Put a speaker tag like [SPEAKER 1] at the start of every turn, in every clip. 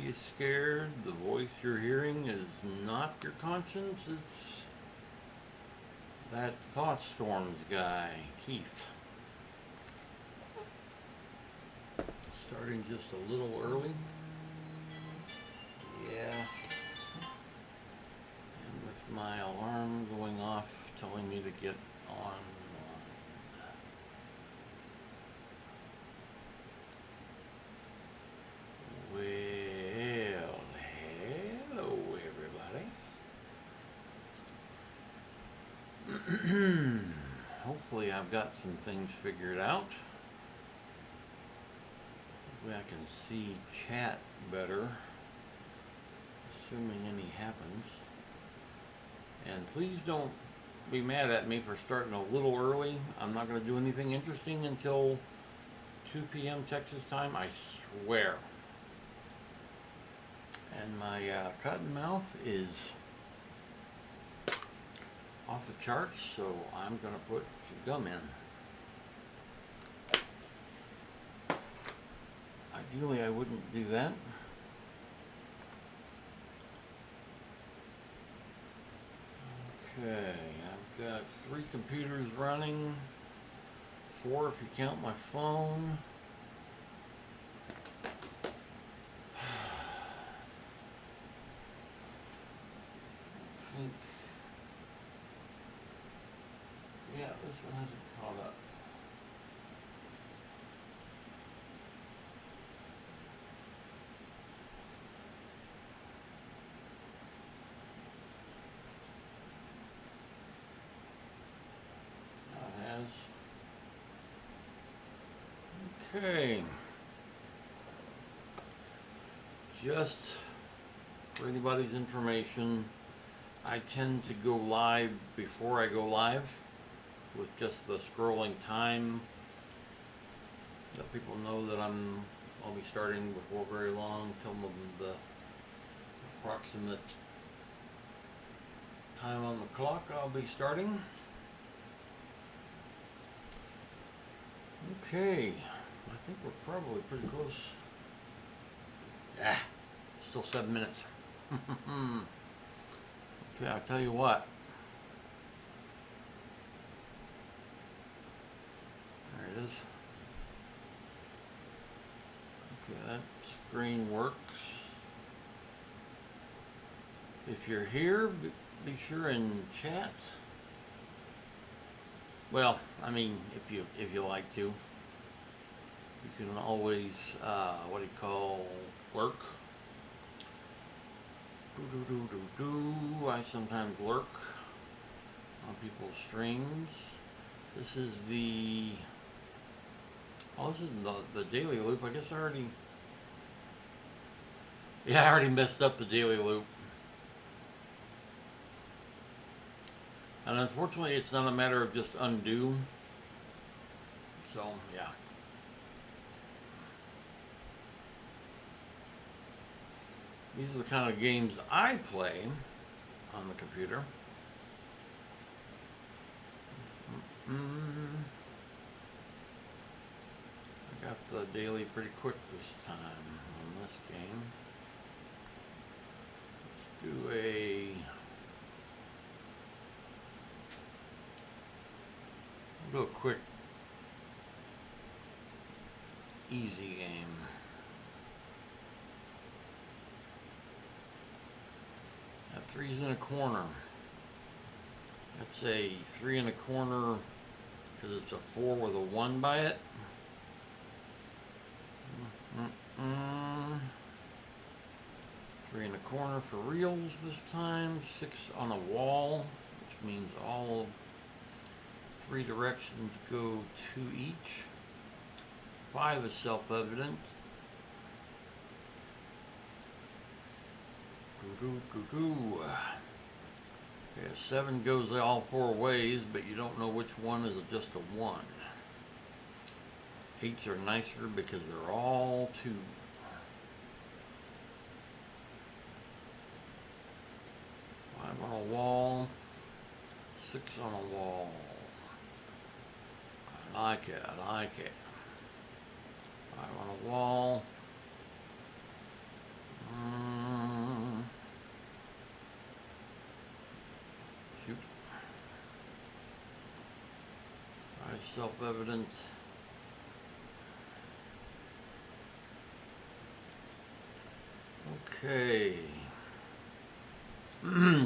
[SPEAKER 1] be scared. The voice you're hearing is not your conscience. It's that thoughtstorms guy, Keith. Starting just a little early. Yeah. And with my alarm going off telling me to get on. Well, hello everybody. Hopefully I've got some things figured out. Hopefully I can see chat better, assuming any happens. And please don't be mad at me for starting a little early. I'm not going to do anything interesting until 2 p.m. Texas time, I swear. And my cotton mouth is off the charts, so I'm going to put some gum in. Ideally, I wouldn't do that. Okay, I've got 3 computers running, 4 if you count my phone. I think, yeah, this one hasn't caught up. Okay. Just for anybody's information, I tend to go live before I go live with just the scrolling time. Let people know that I'll be starting before very long. Tell them the approximate time on the clock I'll be starting. Okay, I think we're probably pretty close. Still 7 minutes. Okay, I'll tell you what. There it is. Okay, that screen works. If you're here, be sure and chat. Well, I mean, if you like to, you can always lurk. I sometimes lurk on people's streams. This is the daily loop. I guess I already messed up the daily loop. And unfortunately, it's not a matter of just undo. So, yeah. These are the kind of games I play on the computer. I got the daily pretty quick this time on this game. Let's do a quick, easy game. That 3's in a corner. That's a 3 in a corner because it's a 4 with a 1 by it. 3 in a corner for reals this time. 6 on a wall, which means all 3 directions go 2 each. 5 is self-evident. Okay, 7 goes all 4 ways, but you don't know which one is just a 1. 8s are nicer because they're all 2. 5 on a wall. 6 on a wall. I like it. 5 on a wall. self-evident. Okay.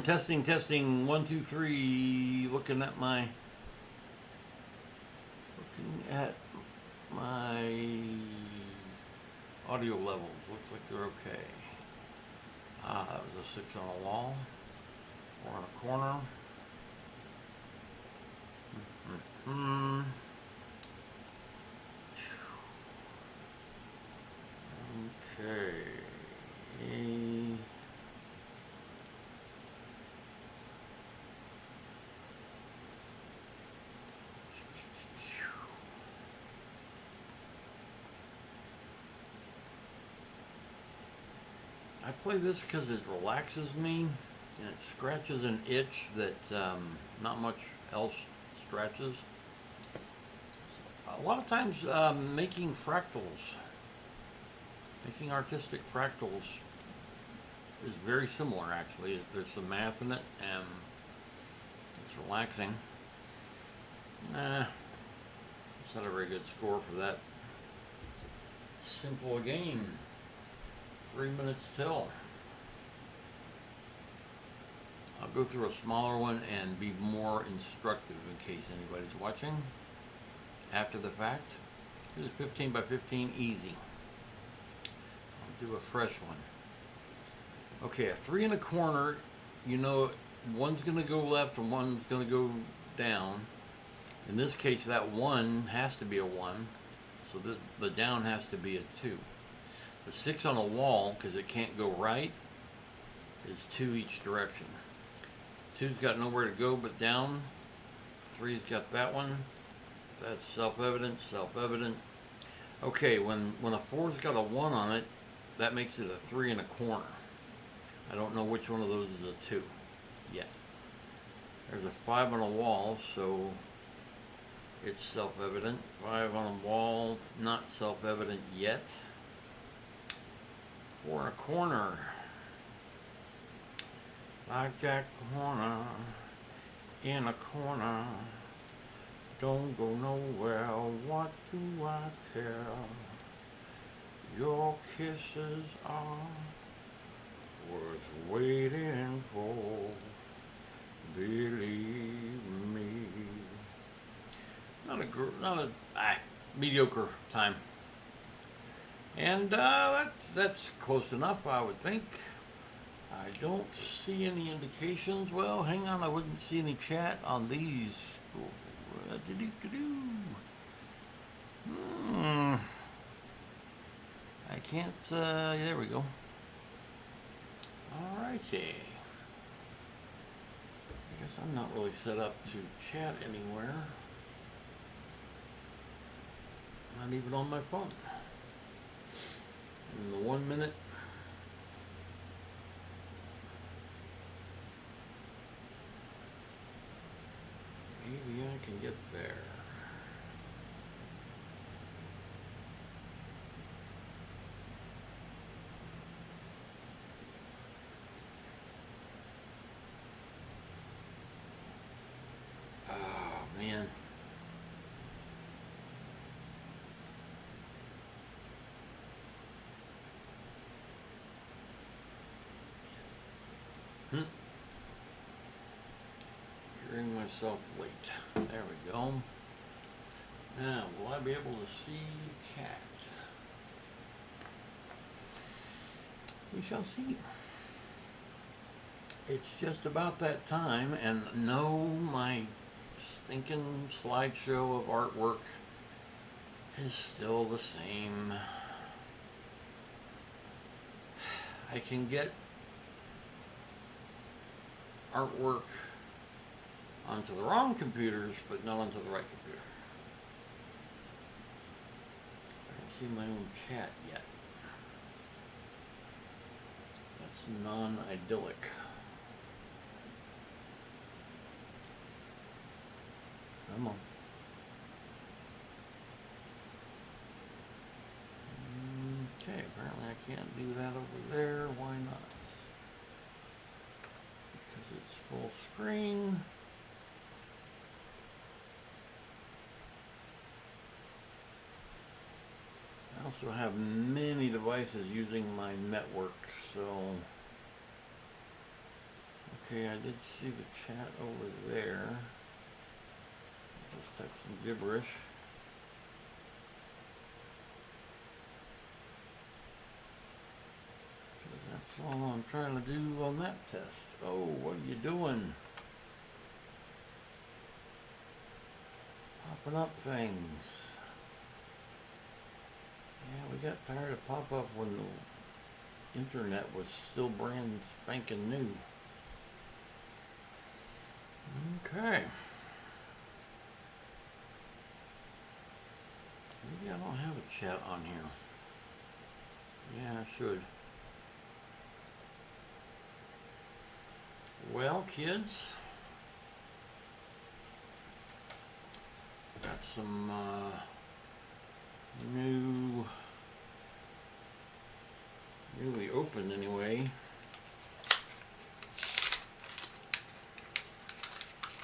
[SPEAKER 1] Testing, testing, 1, 2, 3. Looking at my audio levels. Looks like they're okay. Ah, that was a 6 on a wall. 4 on a corner. Okay. I play this because it relaxes me and it scratches an itch that not much else scratches. A lot of times making fractals, making artistic fractals is very similar actually. There's some math in it and it's relaxing. It's not a very good score for that simple a game. 3 minutes till. I'll go through a smaller one and be more instructive in case anybody's watching after the fact. Here's a 15 by 15 easy. I'll do a fresh one. Okay, a 3 in a corner, you know one's going to go left and one's going to go down. In this case that 1 has to be a 1, so the down has to be a 2. The 6 on a wall, because it can't go right, is 2 each direction. 2's got nowhere to go but down. 3's got that one. That's self-evident, self-evident. Okay, when a 4's got a 1 on it, that makes it a 3 in a corner. I don't know which one of those is a 2 yet. There's a 5 on a wall, so it's self-evident. 5 on a wall, not self-evident yet. 4 in a corner. Like that corner, in a corner. Don't go nowhere, what do I care? Your kisses are worth waiting for, believe me. Not a mediocre time. And that's close enough, I would think. I don't see any indications. Well, hang on, I wouldn't see any chat on these. I can't, there we go. Alrighty. I guess I'm not really set up to chat anywhere. Not even on my phone. In the 1 minute. Maybe I can get there. Oh, man. Hearing myself late. There we go. Now, will I be able to see chat? We shall see. It's just about that time, and no, my stinking slideshow of artwork is still the same. I can get artwork onto the wrong computers, but not onto the right computer. I don't see my own chat yet. That's non-idyllic. Come on. Okay, apparently I can't do that over there. Why not? Because it's full screen. also have many devices using my network, so okay, I did see the chat over there. Just type some gibberish. That's all I'm trying to do on that test. Oh, what are you doing? Popping up things. Yeah, we got tired of pop-up when the internet was still brand spanking new. Okay. Maybe I don't have a chat on here. Yeah, I should. Well, kids, got some newly opened anyway,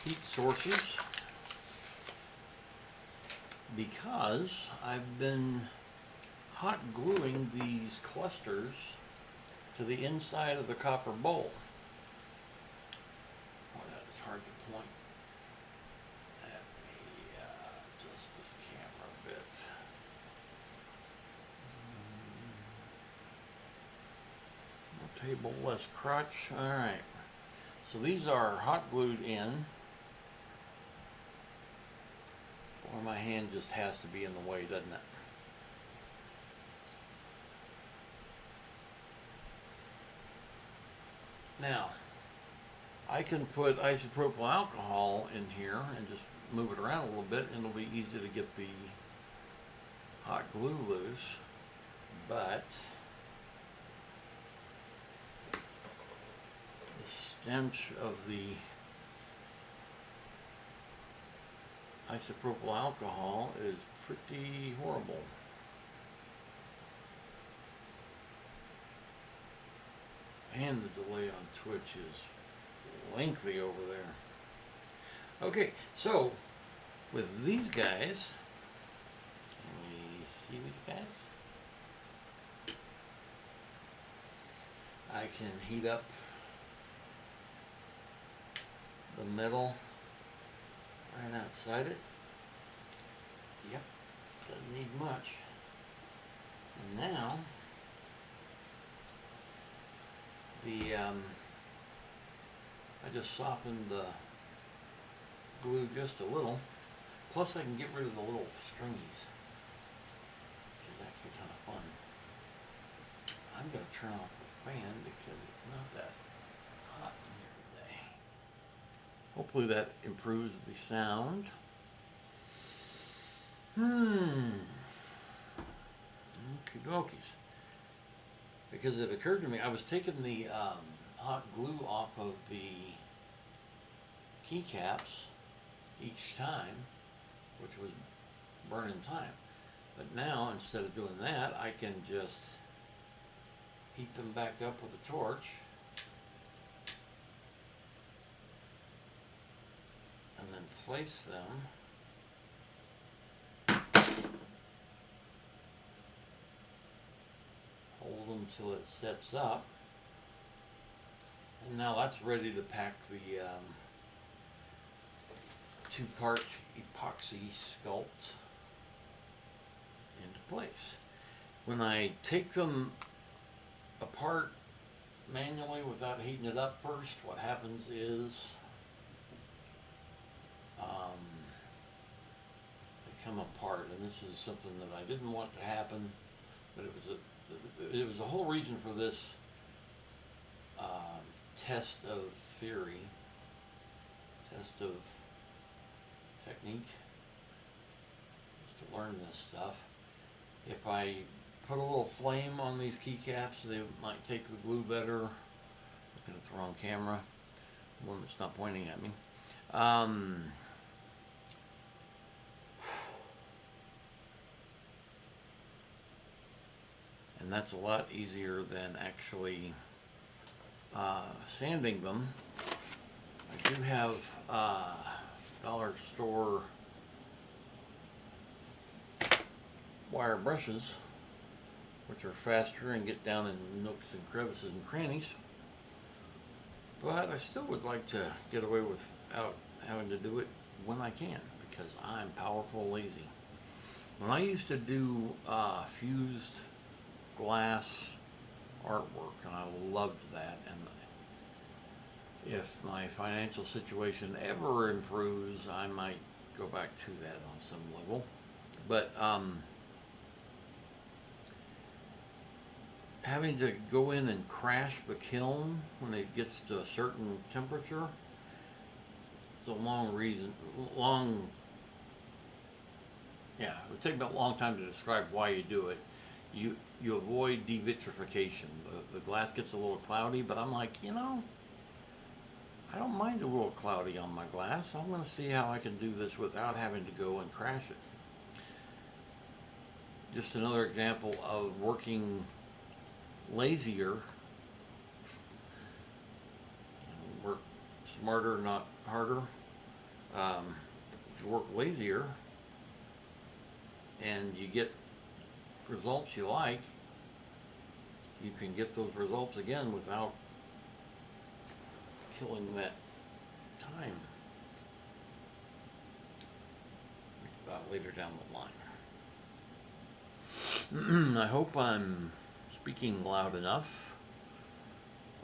[SPEAKER 1] heat sources, because I've been hot gluing these clusters to the inside of the copper bowl. Oh, that is hard to point. Let me adjust this camera a bit. No table, less crotch. All right. So these are hot glued in. Boy, my hand just has to be in the way, doesn't it? Now, I can put isopropyl alcohol in here and just move it around a little bit, and it'll be easy to get the hot glue loose, but the stench of the isopropyl alcohol is pretty horrible. And the delay on Twitch is lengthy over there. Okay, so with these guys, can we see these guys? I can heat up the metal right outside it. Yep, doesn't need much. And now I just softened the glue just a little. Plus I can get rid of the little stringies, which is actually kind of fun. I'm going to turn off the fan because it's not that hot in here today. Hopefully that improves the sound. Okie dokies. Because it occurred to me, I was taking the hot glue off of the keycaps each time, which was burning time. But now, instead of doing that, I can just heat them back up with a torch. And then place them hold them till it sets up, and now that's ready to pack the two-part epoxy sculpt into place. When I take them apart manually without heating it up first, what happens is they come apart, and this is something that I didn't want to happen, but it was the whole reason for this test of theory, test of technique, is to learn this stuff. If I put a little flame on these keycaps, they might take the glue better. Looking at the wrong camera, the one that's not pointing at me. And that's a lot easier than actually sanding them. I do have dollar store wire brushes which are faster and get down in nooks and crevices and crannies. But I still would like to get away without having to do it when I can, because I'm powerful lazy. When I used to do fused glass artwork, and I loved that, and if my financial situation ever improves, I might go back to that on some level. But having to go in and crash the kiln when it gets to a certain temperature, it's a it would take me a long time to describe why you do it. You avoid devitrification. The glass gets a little cloudy, but I'm like, I don't mind a little cloudy on my glass. I'm going to see how I can do this without having to go and crash it. Just another example of working lazier. Work smarter, not harder. If you work lazier and you get results you like, you can get those results again without killing that time later down the line. I hope I'm speaking loud enough.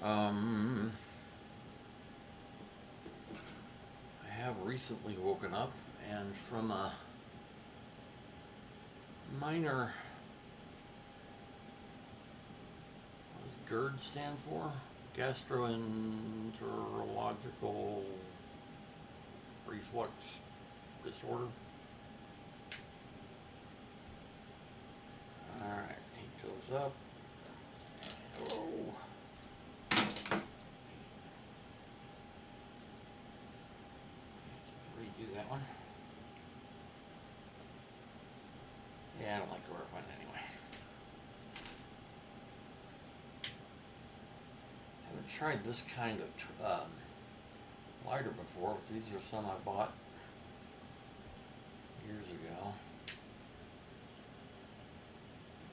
[SPEAKER 1] I have recently woken up, and from a minor, what does GERD stand for? Gastroenterological reflux disorder. Alright, he goes up. Hello. Redo that one. Yeah, I don't like the work one anyway. Haven't tried this kind of lighter before, but these are some I bought years ago.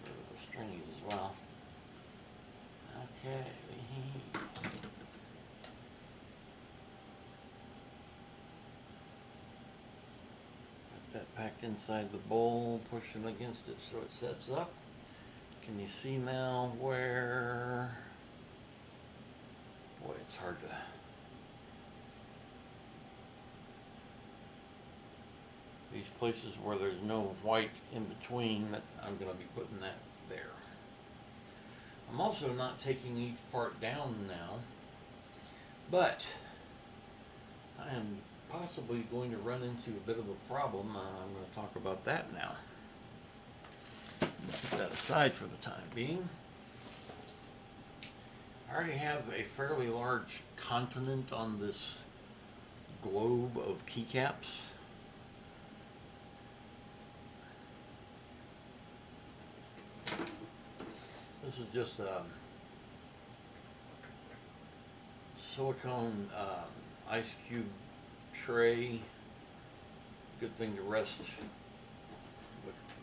[SPEAKER 1] Get rid of the stringies as well. Okay. Got that packed inside the bowl, pushing against it so it sets up. Can you see now where... Boy, it's hard to... These places where there's no white in between, that I'm going to be putting that there. I'm also not taking each part down now, but I am possibly going to run into a bit of a problem. I'm going to talk about that now. Put that aside for the time being. I already have a fairly large continent on this globe of keycaps. This is just a silicone ice cube tray. Good thing to rest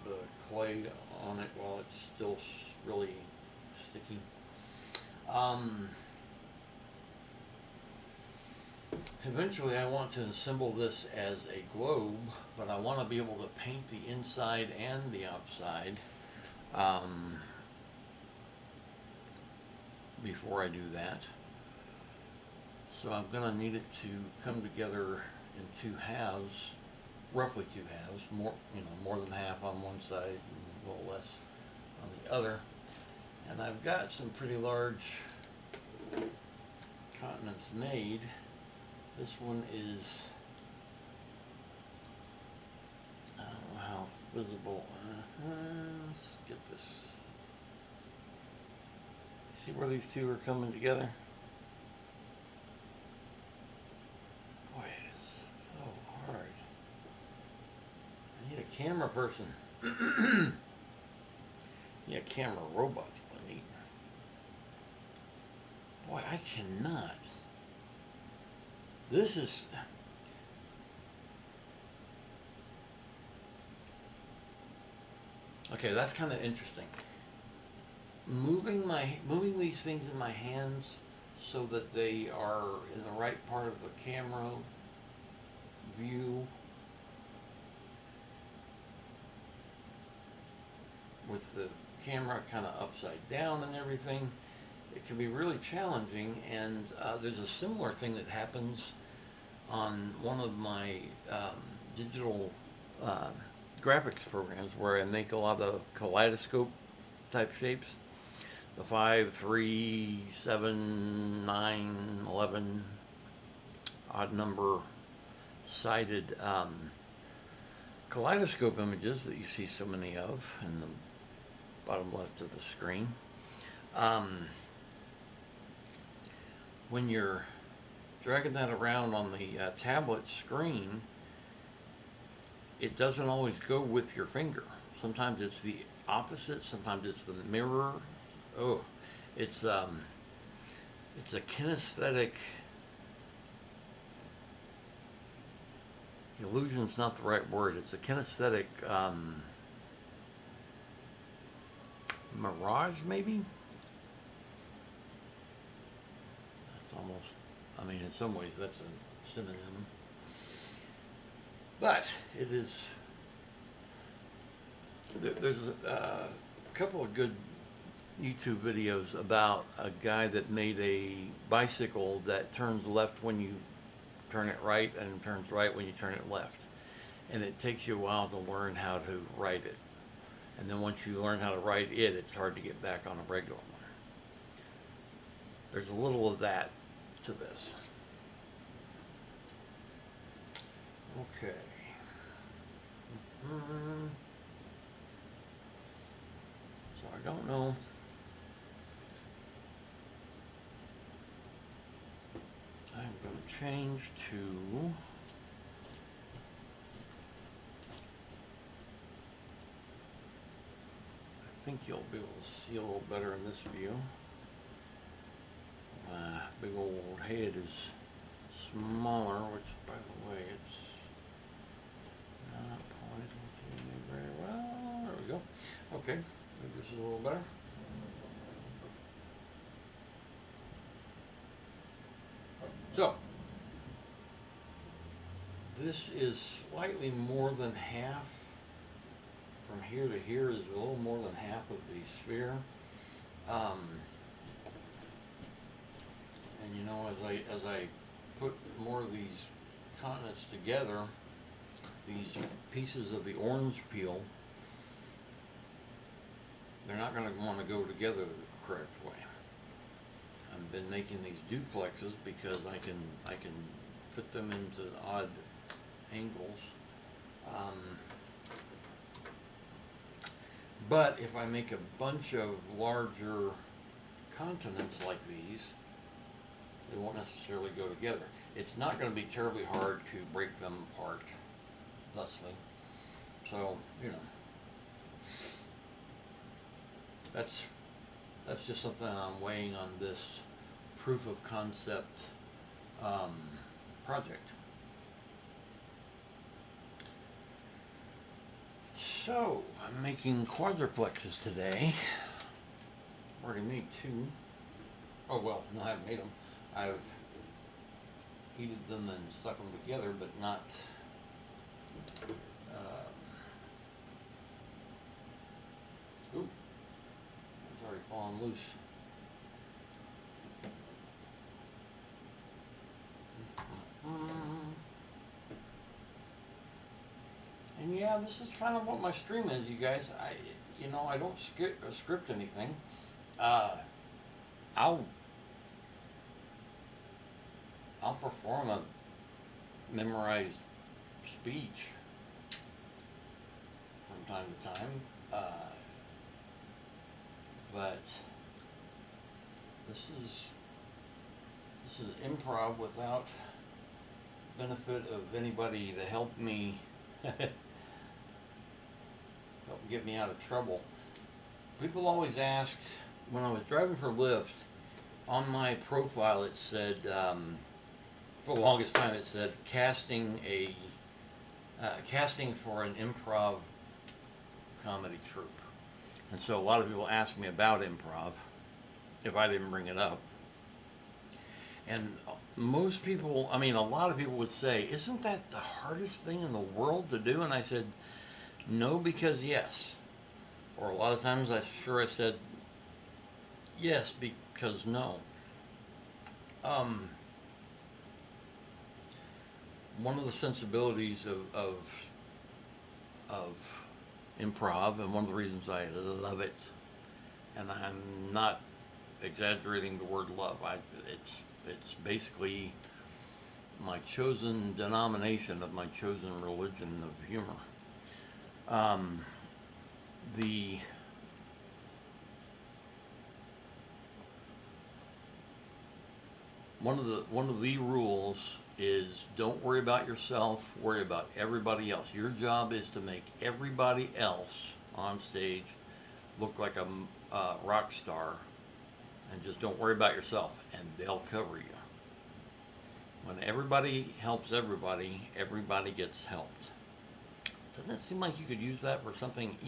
[SPEAKER 1] the clay on it while it's still really sticky. Eventually I want to assemble this as a globe, but I want to be able to paint the inside and the outside before I do that. So I'm going to need it to come together in two halves, roughly two halves, more than half on one side and a little less on the other. And I've got some pretty large continents made. This one is, I don't know how visible. Let's get this. See where these two are coming together? Boy, it is so hard. I need a camera person. Yeah, camera robot. I need. Boy, I cannot. This is. Okay, that's kind of interesting. moving these things in my hands so that they are in the right part of the camera view with the camera kind of upside down and everything. It can be really challenging, and there's a similar thing that happens on one of my digital graphics programs where I make a lot of kaleidoscope type shapes. The 5, 3, 7, 9, 11 odd number sided kaleidoscope images that you see so many of in the bottom left of the screen. When you're dragging that around on the tablet screen, it doesn't always go with your finger. Sometimes it's the opposite, sometimes it's the mirror. Oh, it's a kinesthetic, illusion's not the right word, it's a kinesthetic mirage, maybe? That's almost, I mean, in some ways that's a synonym. But it is, there's a couple of good YouTube videos about a guy that made a bicycle that turns left when you turn it right and turns right when you turn it left. And it takes you a while to learn how to ride it. And then once you learn how to ride it, it's hard to get back on a regular one. There's a little of that to this. Okay. So I don't know. I'm going to change to I think you'll be able to see a little better in this view. Big old head is smaller, which by the way it's not pointing to me very well. There we go. Okay, maybe this is a little better. So, this is slightly more than half. From here to here is a little more than half of the sphere. And you know, as I put more of these continents together, these pieces of the orange peel, they're not going to want to go together the correct way. I've been making these duplexes because I can fit them into odd angles. But if I make a bunch of larger continents like these, they won't necessarily go together. It's not going to be terribly hard to break them apart thusly. So, you know, that's just something I'm weighing on this proof of concept project. So, I'm making quadruplexes today. Already made 2. Oh well, no, I haven't made them. I've heated them and stuck them together, but not ooh, it's already fallen loose. And yeah, this is kind of what my stream is, you guys. I don't script anything. I'll perform a memorized speech from time to time, but this is improv without benefit of anybody to help me help get me out of trouble. People always asked, when I was driving for Lyft, on my profile it said, for the longest time it said casting for an improv comedy troupe. And so a lot of people ask me about improv if I didn't bring it up. And most people, I mean, a lot of people would say, isn't that the hardest thing in the world to do? And I said, no, because yes. Or a lot of times I said, yes, because no. One of the sensibilities of improv, and one of the reasons I love it, and I'm not exaggerating the word love. It's basically my chosen denomination of my chosen religion of humor. One of the rules is don't worry about yourself, worry about everybody else. Your job is to make everybody else on stage look like a rock star, and just don't worry about yourself, and they'll cover you. When everybody helps everybody, everybody gets helped. Doesn't it seem like you could use that for something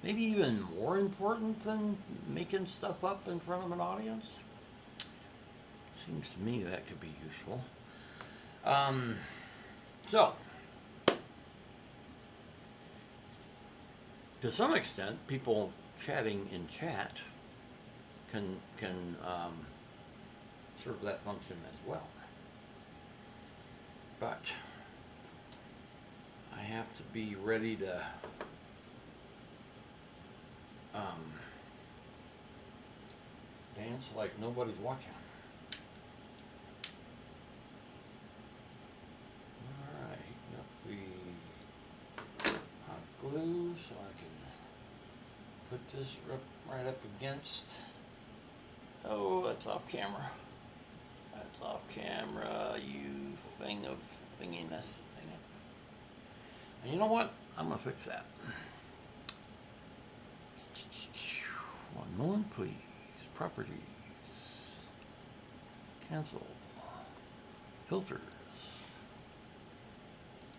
[SPEAKER 1] maybe even more important than making stuff up in front of an audience? Seems to me that could be useful. So, to some extent, people chatting in chat can serve that function as well. But I have to be ready to dance like nobody's watching. Alright, heating up the hot glue so I can put this right up against. Oh, that's off camera. That's off camera, you thing of thinginess. Dang it. And you know what? I'm gonna fix that. One moment, please. Properties. Cancel. Filters.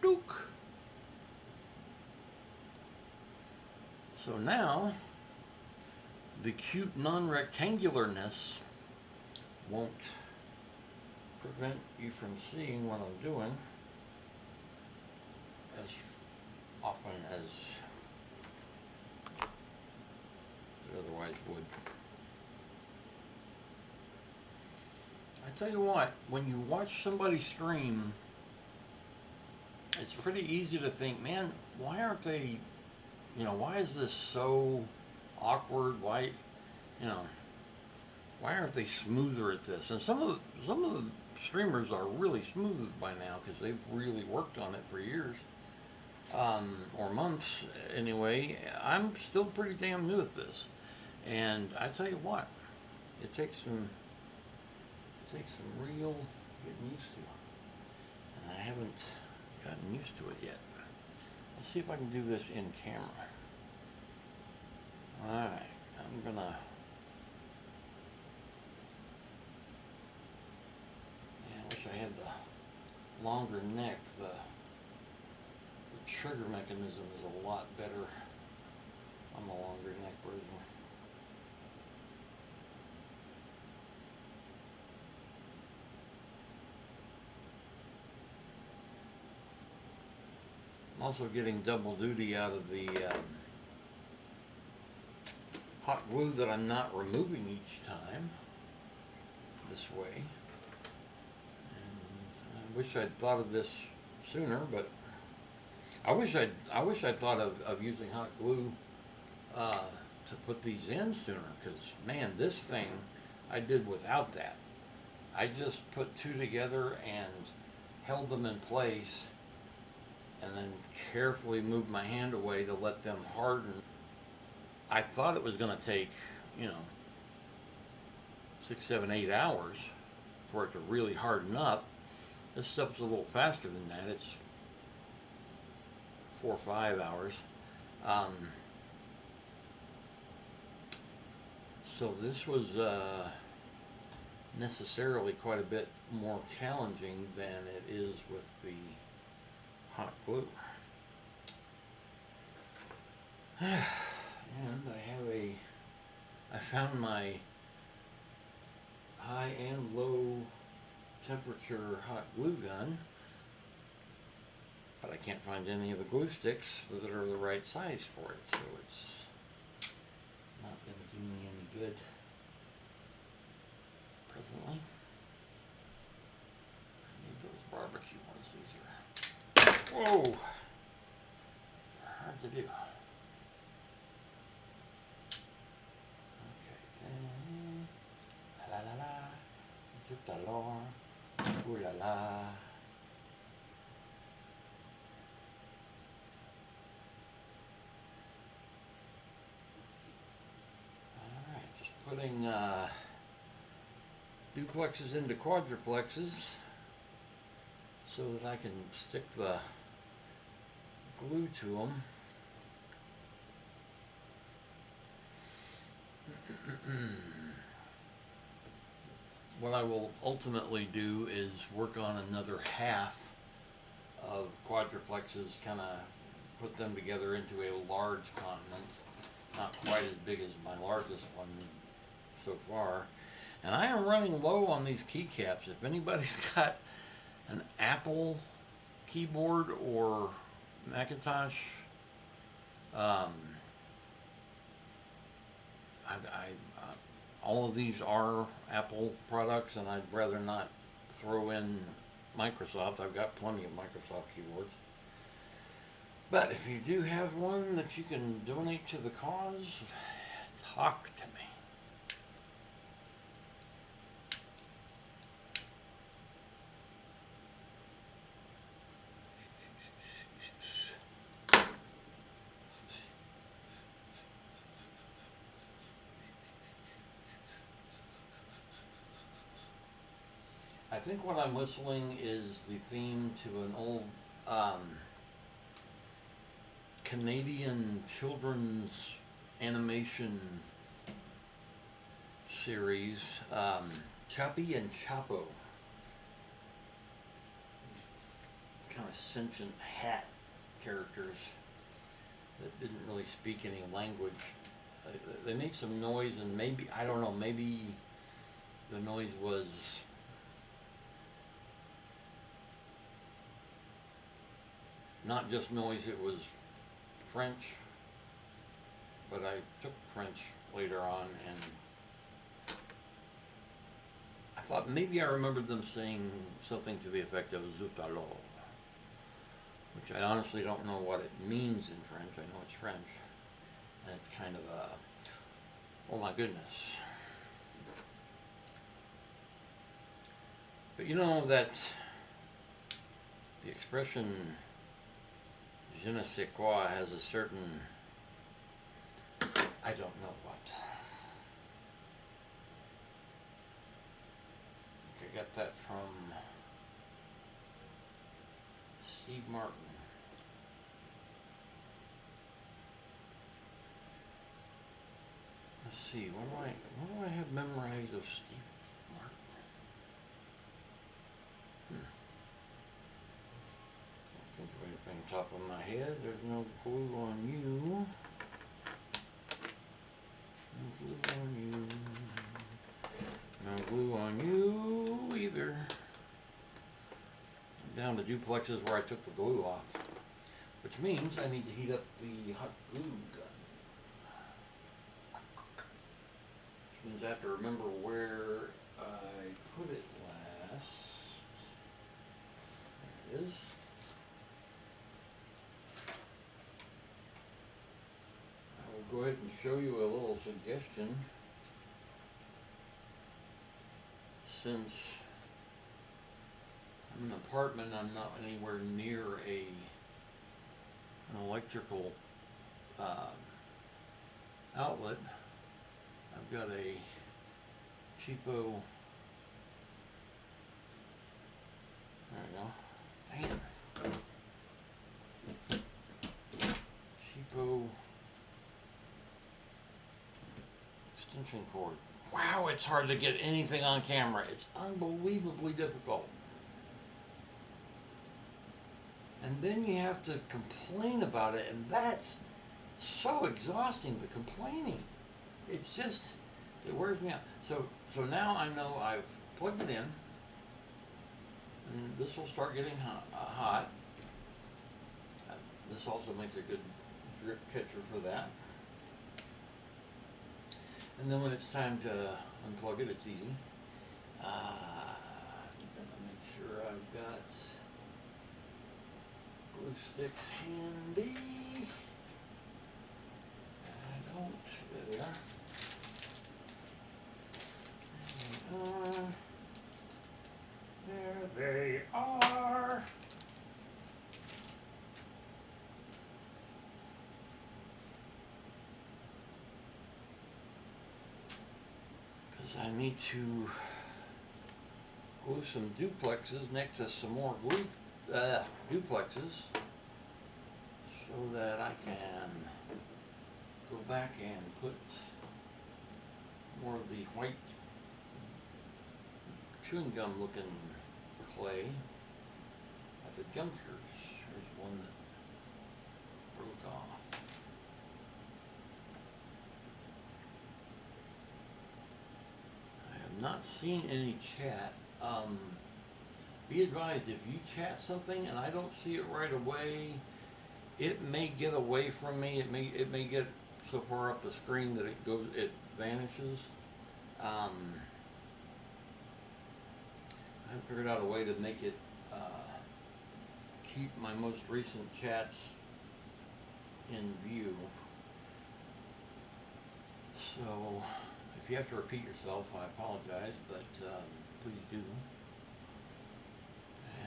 [SPEAKER 1] Dook. So now, the cute non-rectangularness won't prevent you from seeing what I'm doing as often as it otherwise would. I tell you what, when you watch somebody stream, it's pretty easy to think, man, why aren't they, why is this so awkward? Why aren't they smoother at this? And some of the streamers are really smooth by now because they've really worked on it for years, or months anyway. I'm still pretty damn new at this, and I tell you what, it takes some real getting used to, and I haven't gotten used to it yet. Let's see if I can do this in camera. All right, I'm gonna. I wish I had the longer neck. The trigger mechanism is a lot better on the longer neck version. I'm also getting double duty out of the hot glue that I'm not removing each time this way. And I wish I'd thought of this sooner, but I wish I'd thought of using hot glue to put these in sooner, because man, this thing I did without that. I just put two together and held them in place, and then carefully moved my hand away to let them harden. I thought it was going to take, 6, 7, 8 hours for it to really harden up. This stuff's a little faster than that. It's 4 or 5 hours. So this was necessarily quite a bit more challenging than it is with the hot glue. And I found my high and low temperature hot glue gun, but I can't find any of the glue sticks that are the right size for it, so it's not going to do me any good presently. I need those barbecue ones. These are, whoa, these are hard to do. Okay, then, la la la, zut alors, ooh la la. Alright, just putting duplexes into quadruplexes so that I can stick the glue to them. What I will ultimately do is work on another half of quadruplexes, kind of put them together into a large continent, not quite as big as my largest one so far. And I am running low on these keycaps. If anybody's got an Apple keyboard or Macintosh, all of these are Apple products, and I'd rather not throw in Microsoft. I've got plenty of Microsoft keyboards. But if you do have one that you can donate to the cause, talk to me. I think what I'm whistling is the theme to an old Canadian children's animation series, Chappie and Chapo. Kind of sentient hat characters that didn't really speak any language. They made some noise, and maybe, I don't know, maybe the noise was not just noise, it was French, but I took French later on, and I thought maybe I remembered them saying something to the effect of zut alors, which I honestly don't know what it means in French. I know it's French, and it's kind of a, oh my goodness. But you know that the expression je ne sais quoi has a certain, I don't know what. I got that from Steve Martin. Let's see, what do I have memorized of Steve Martin? Can't think of anything top of my head. There's no glue on you. No glue on you. No glue on you either. I'm down to duplexes where I took the glue off, which means I need to heat up the hot glue gun. Which means I have to remember where I put it last. There it is. I will go ahead and show you a little suggestion. Since I'm in an apartment, I'm not anywhere near an electrical outlet. I've got a cheapo, there we go, dang it, cheapo extension cord. Wow, it's hard to get anything on camera. It's unbelievably difficult. And then you have to complain about it, and that's so exhausting, the complaining. It's just, it wears me out. So now I know I've plugged it in, and this will start getting hot. This also makes a good drip catcher for that. And then when it's time to unplug it, it's easy. I'm gonna make sure I've got glue sticks handy. I don't. There they are. There they are. Because I need to glue some duplexes next to some more duplexes so that I can go back and put more of the white chewing gum looking clay at the junctures. There's one that broke off. I have not seen any chat. Be advised, if you chat something and I don't see it right away, it may get away from me. It may get so far up the screen that it vanishes. I haven't figured out a way to make it keep my most recent chats in view. So if you have to repeat yourself, I apologize, but please do.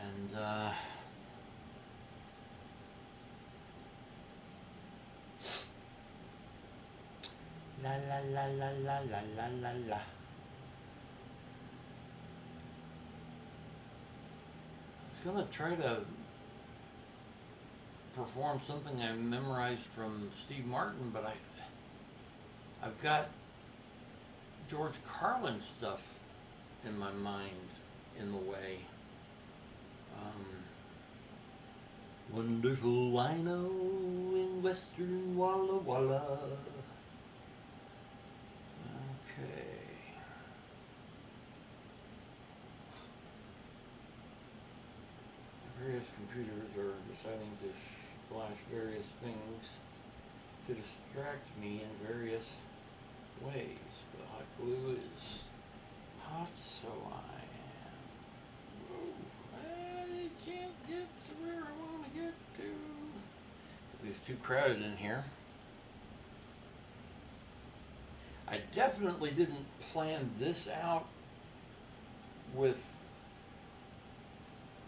[SPEAKER 1] And la la la la la la la la la. I was gonna try to perform something I memorized from Steve Martin, but I've got George Carlin stuff in my mind in the way. Wonderful wino in western Walla Walla. Okay. Various computers are deciding to flash various things to distract me in various ways. The hot glue is hot, so I can't get to where I want to get to. It's too crowded in here. I definitely didn't plan this out with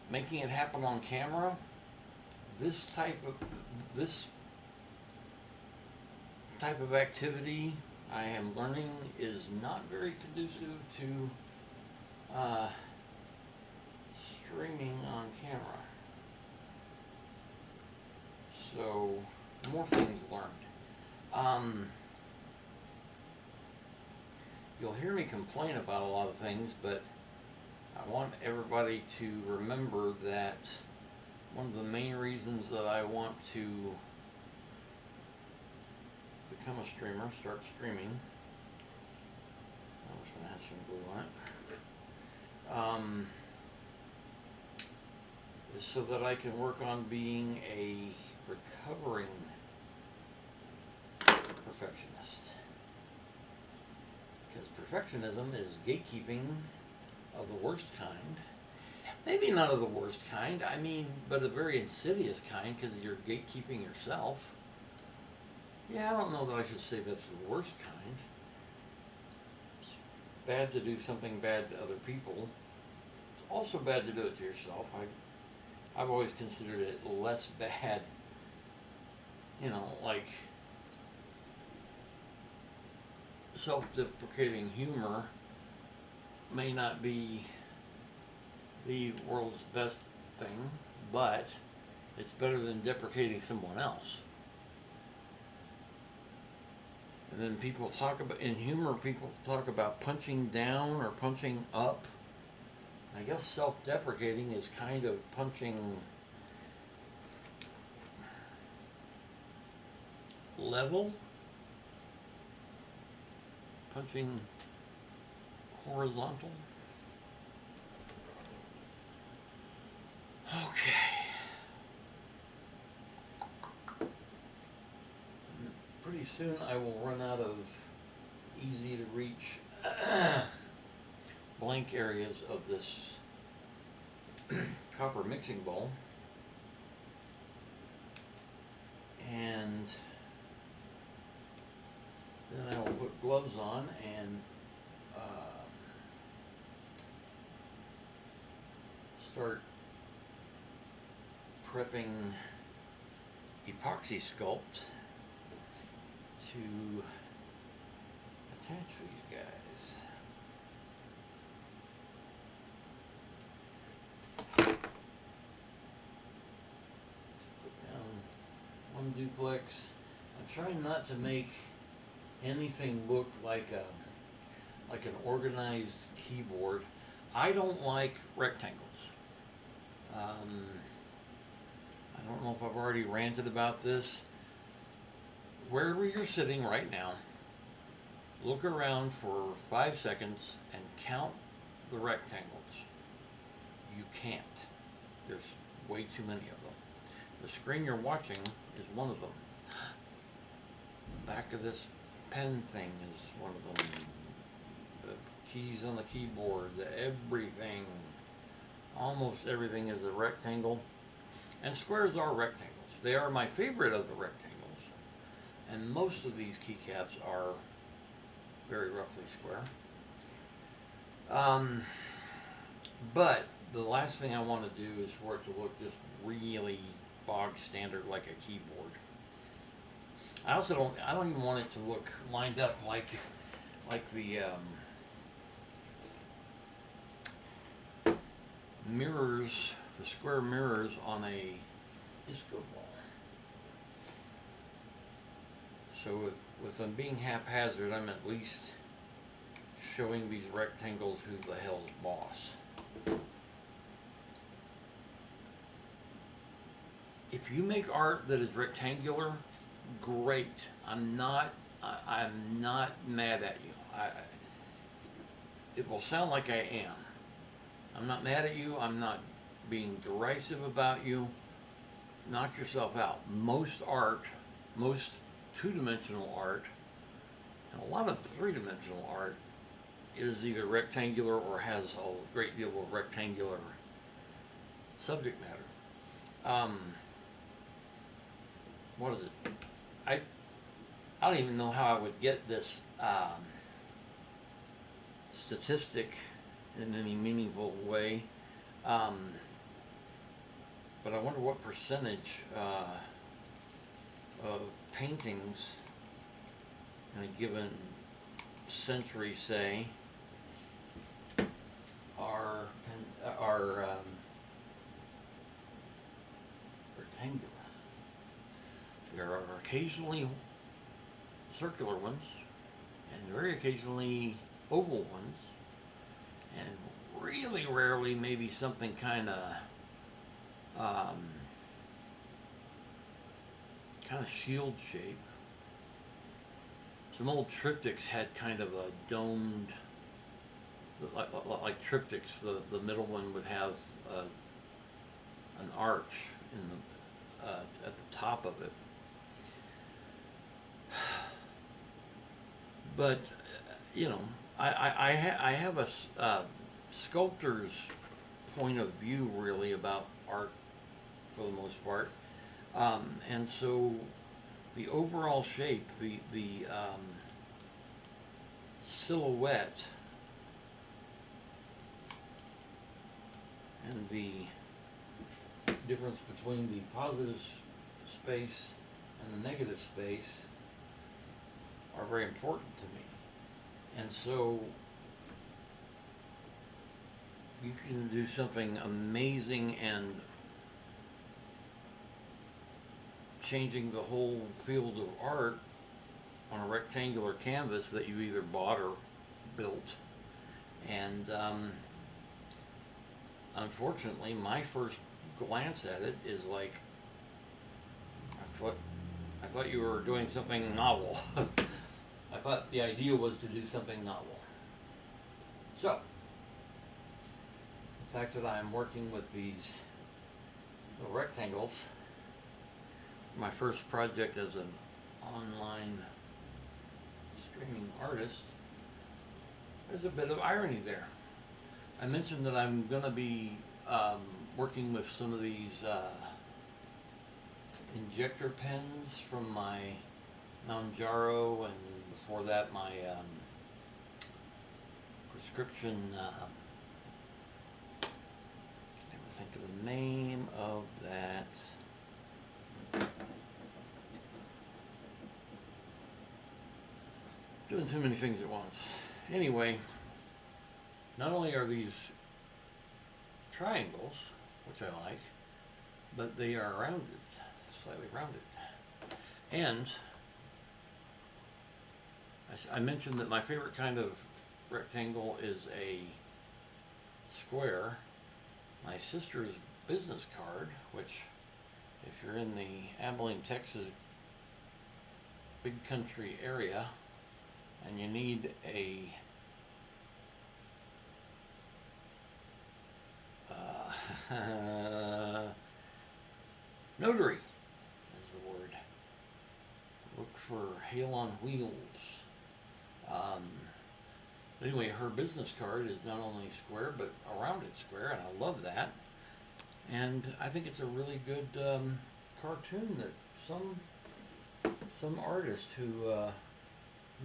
[SPEAKER 1] making it happen on camera. This type of activity I am learning is not very conducive to streaming on camera. So, more things learned. You'll hear me complain about a lot of things, but I want everybody to remember that one of the main reasons that I want to become a streamer, start streaming, I'm just going to have some glue on it, is so that I can work on being a recovering perfectionist. Because perfectionism is gatekeeping of the worst kind. Maybe not of the worst kind, I mean, but a very insidious kind, because you're gatekeeping yourself. Yeah, I don't know that I should say that's the worst kind. It's bad to do something bad to other people. It's also bad to do it to yourself. I've always considered it less bad, like self-deprecating humor may not be the world's best thing, but it's better than deprecating someone else. And then people talk about, in humor, people talk about punching down or punching up. I guess self-deprecating is kind of punching level, punching horizontal. Okay. Pretty soon I will run out of easy to reach blank areas of this copper mixing bowl. And then I will put gloves on and start prepping epoxy sculpt to attach these guys. Put down one duplex. I'm trying not to make anything look like an organized keyboard. I don't like rectangles. I don't know if I've already ranted about this. Wherever you're sitting right now, look around for 5 seconds and count the rectangles. You can't. There's way too many of them. The screen you're watching is one of them. The back of this pen thing is one of them. The keys on the keyboard, everything, almost everything is a rectangle. And squares are rectangles. They are my favorite of the rectangles. And most of these keycaps are very roughly square. But the last thing I want to do is for it to look just really bog standard like a keyboard. I don't even want it to look lined up like the mirrors, the square mirrors on a disco ball. So with them being haphazard, I'm at least showing these rectangles who the hell's boss. If you make art that is rectangular, great. I'm not mad at you. It will sound like I am. I'm not mad at you. I'm not being derisive about you. Knock yourself out. Most art, most two-dimensional art, and a lot of three-dimensional art is either rectangular or has a great deal of rectangular subject matter. What is it? I don't even know how I would get this statistic in any meaningful way, but I wonder what percentage of paintings in a given century, say, are rectangular. There are occasionally circular ones, and very occasionally oval ones, and really rarely maybe something kind of shield shape. Some old triptychs had kind of a domed, like triptychs. The middle one would have an arch in the at the top of it. But you know, I have a sculptor's point of view really about art for the most part, and so the overall shape, the silhouette, and the difference between the positive space and the negative space are very important to me. And so you can do something amazing and changing the whole field of art on a rectangular canvas that you either bought or built. And unfortunately, my first glance at it is like, I thought you were doing something novel. I thought the idea was to do something novel. So, the fact that I'm working with these little rectangles, my first project as an online streaming artist, there's a bit of irony there. I mentioned that I'm going to be working with some of these injector pens from my Manjaro, and before that my prescription, can't think of the name of that. Doing too many things at once. Anyway, not only are these triangles, which I like, but they are rounded, slightly rounded. And I mentioned that my favorite kind of rectangle is a square. My sister's business card, which if you're in the Abilene, Texas big country area and you need a notary is the word. Look for Hale on Wheels. Anyway, her business card is not only square, but a rounded square, and I love that. And I think it's a really good cartoon that some artist who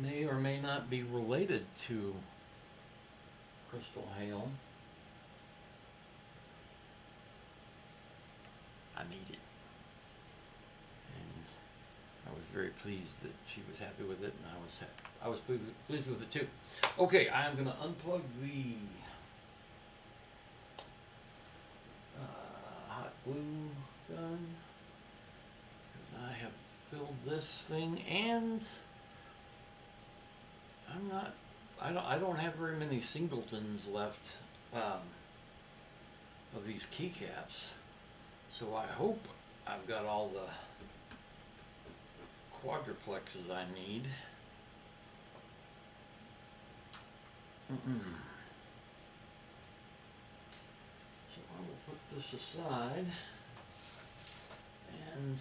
[SPEAKER 1] may or may not be related to Crystal Hale. I made it. And I was very pleased that she was happy with it, and I was pleased with it too. Okay, I'm going to unplug the hot glue gun because I have filled this thing, and I don't have very many singletons left of these keycaps, so I hope I've got all the quadruplexes I need. So I will put this aside and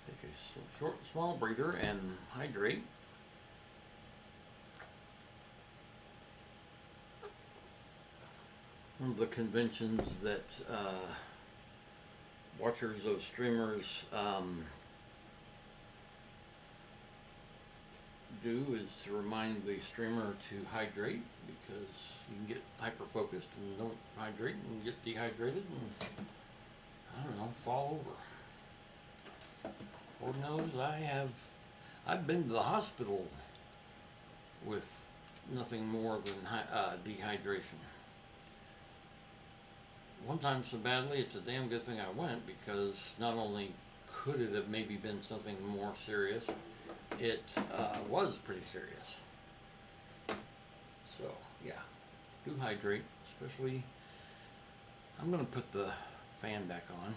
[SPEAKER 1] take a small breather and hydrate. One of the conventions that watchers of streamers do is to remind the streamer to hydrate, because you can get hyper focused and don't hydrate and get dehydrated and, I don't know, fall over. Lord knows I've been to the hospital with nothing more than dehydration. One time so badly, it's a damn good thing I went, because not only could it have maybe been something more serious, it was pretty serious. So, yeah, do hydrate, especially, I'm going to put the fan back on.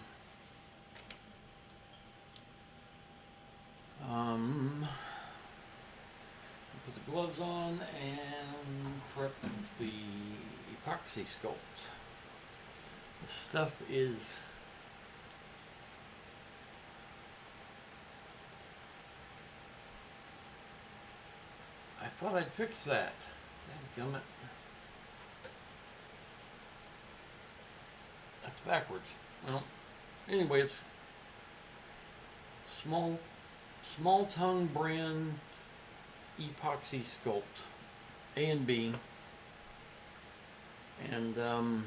[SPEAKER 1] Put the gloves on and prep the epoxy sculpt. The stuff is I thought I'd fix that. Dadgummit. That's backwards. Well, anyway, it's small tongue brand epoxy sculpt, A and B, and I'm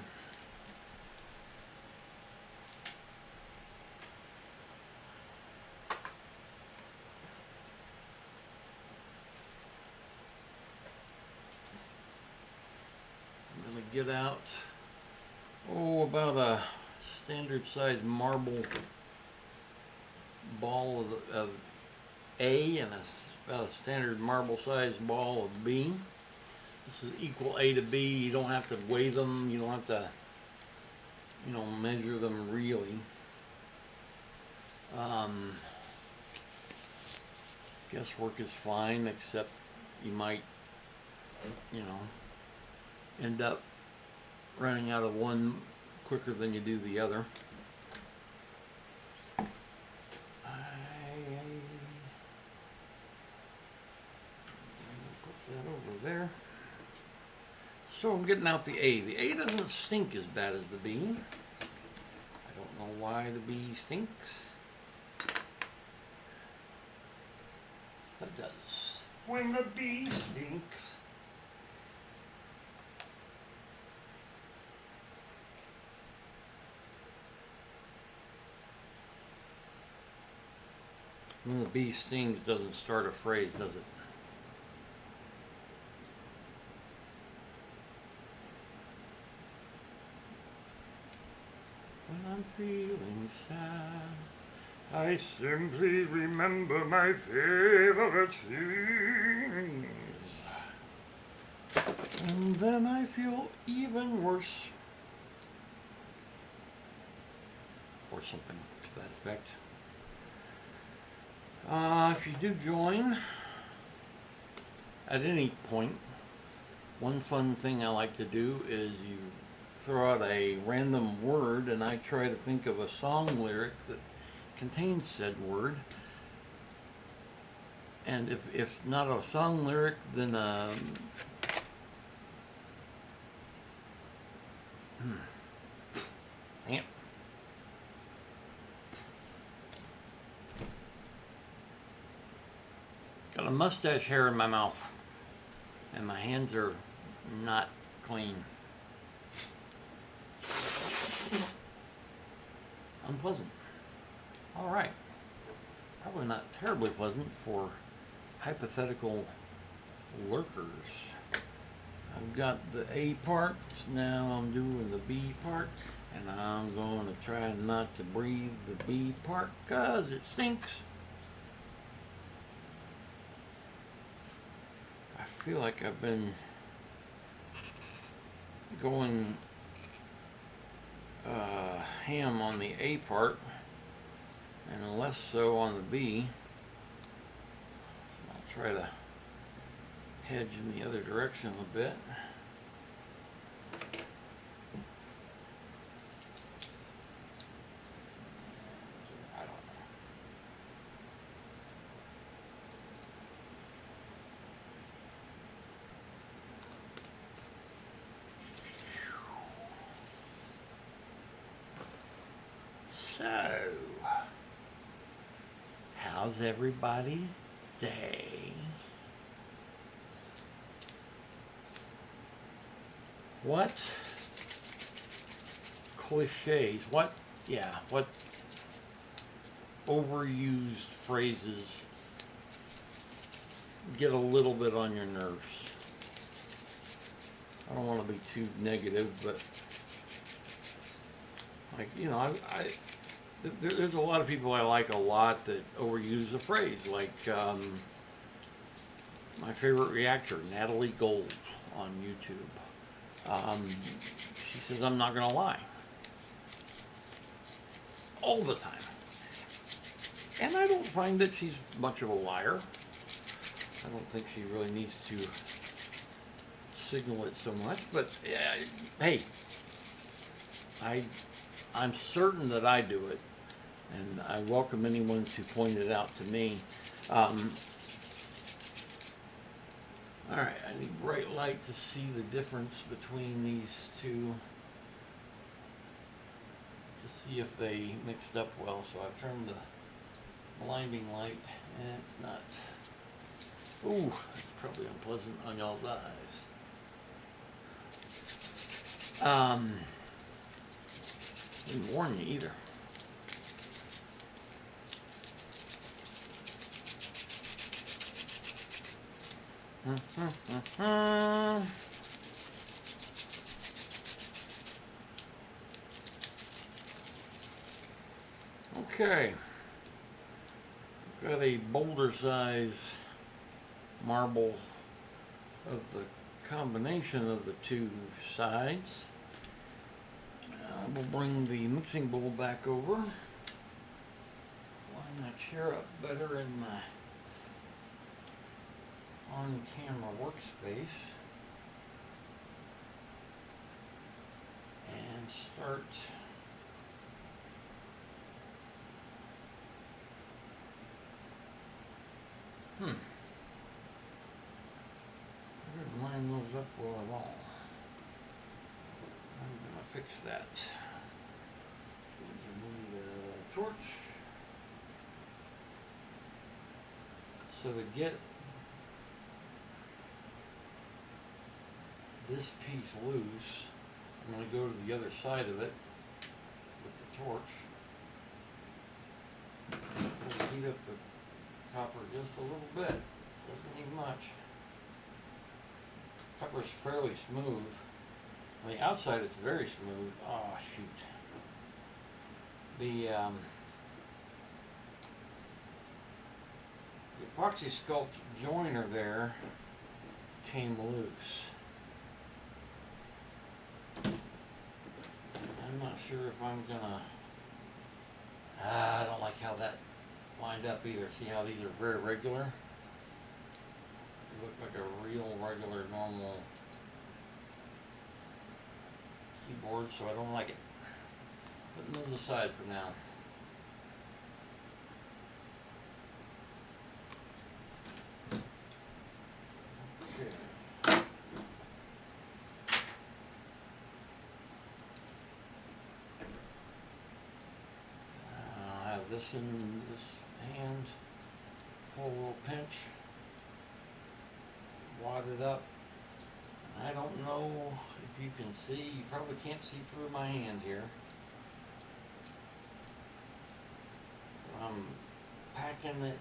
[SPEAKER 1] gonna get out about a standard size marble ball of A and about a standard marble sized ball of B. This is equal A to B. You don't have to weigh them. You don't have to measure them really. Guesswork is fine, except you might, end up running out of one quicker than you do the other. Put that over there. So I'm getting out the A. The A doesn't stink as bad as the B. I don't know why the B stinks. But it does. When the B stinks. When the bee stings doesn't start a phrase, does it? When I'm feeling sad, I simply remember my favorite things. And then I feel even worse. Or something to that effect. If you do join at any point, one fun thing I like to do is you throw out a random word and I try to think of a song lyric that contains said word. And if not a song lyric, then yeah. Got a mustache hair in my mouth, and my hands are not clean. Unpleasant. All right. Probably not terribly pleasant for hypothetical lurkers. I've got the A part, now I'm doing the B part, and I'm going to try not to breathe the B part because it stinks. I feel like I've been going ham on the A part and less so on the B. So I'll try to hedge in the other direction a bit. I don't know. So, how's everybody's day? What cliches, what overused phrases get a little bit on your nerves? I don't want to be too negative, but there's a lot of people I like a lot that overuse a phrase, like my favorite reactor, Natalie Gold on YouTube. She says, I'm not going to lie. All the time. And I don't find that she's much of a liar. I don't think she really needs to signal it so much, but hey, I'm certain that I do it, and I welcome anyone to point it out to me. All right, I need bright light to see the difference between these two, to see if they mixed up well. So I've turned the blinding light, and it's not. Ooh, it's probably unpleasant on y'all's eyes. Didn't warn you either. Okay. Got a boulder size marble of the combination of the two sides. I will bring the mixing bowl back over. Line my chair up better in my on-camera workspace. And start I didn't line those up well at all. I'm gonna fix that. Going to need a torch. So to get this piece loose, I'm going to go to the other side of it with the torch. We'll heat up the copper just a little bit. Doesn't need much. Copper's fairly smooth. On the outside it's very smooth. Oh shoot. The epoxy sculpt joiner there came loose. I'm not sure if I'm gonna. I don't like how that lined up either. See how these are very regular? They look like a real regular normal keyboard, so I don't like it. Putting those aside for now. Okay. I'll have this in this hand. Pull a little pinch. Wad it up. I don't know if you can see. You probably can't see through my hand here. I'm packing it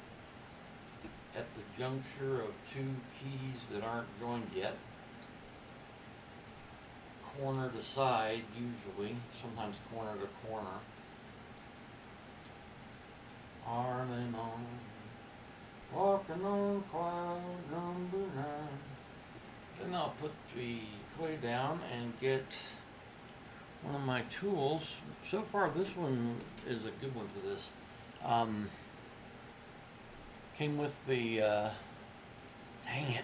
[SPEAKER 1] at the juncture of two keys that aren't joined yet. Corner to side usually, sometimes corner to corner. Arm in arm, walking on cloud number 9. Then I'll put the clay down and get one of my tools. So far this one is a good one for this. Came with the, dang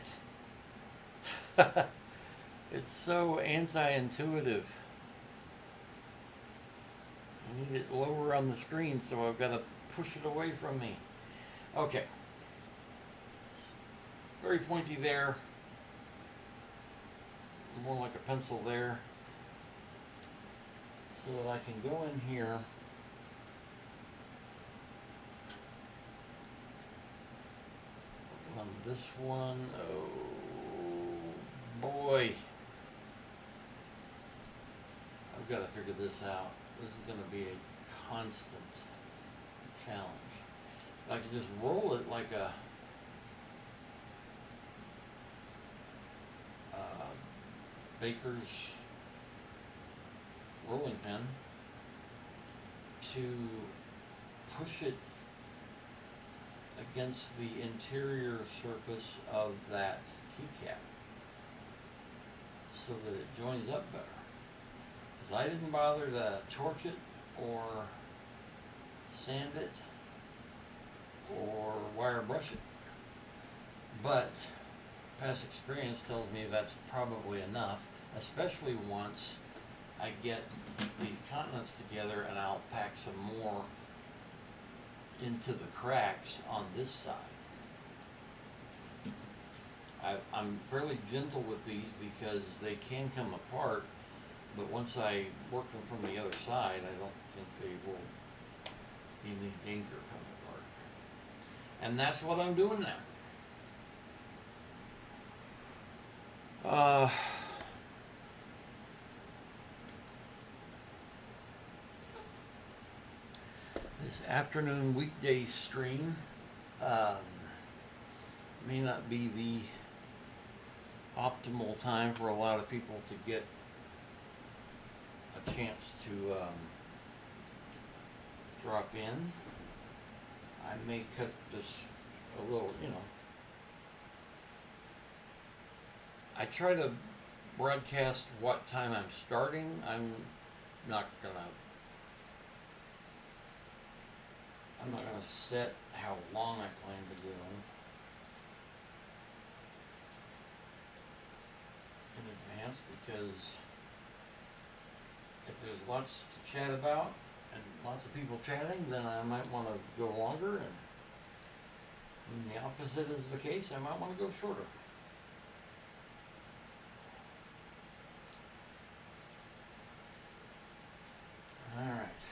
[SPEAKER 1] it. It's so anti-intuitive. I need it lower on the screen, so I've got to push it away from me. Okay. It's very pointy there. More like a pencil there. So that I can go in here. On this one, oh boy. I've got to figure this out. This is going to be a constant challenge. I can just roll it like a baker's rolling pin to push it against the interior surface of that keycap so that it joins up better. Because I didn't bother to torch it or sand it or wire brush it. But past experience tells me that's probably enough, especially once I get these continents together and I'll pack some more into the cracks on this side. I'm fairly gentle with these because they can come apart, but once I work them from the other side, I don't think they will be in any danger of coming apart. And that's what I'm doing now. This afternoon weekday stream may not be the optimal time for a lot of people to get a chance to drop in. I may cut this a little, I try to broadcast what time I'm starting. I'm I'm not gonna set how long I plan to go in advance, because if there's lots to chat about and lots of people chatting, then I might want to go longer, and when the opposite is the case, I might want to go shorter. All right.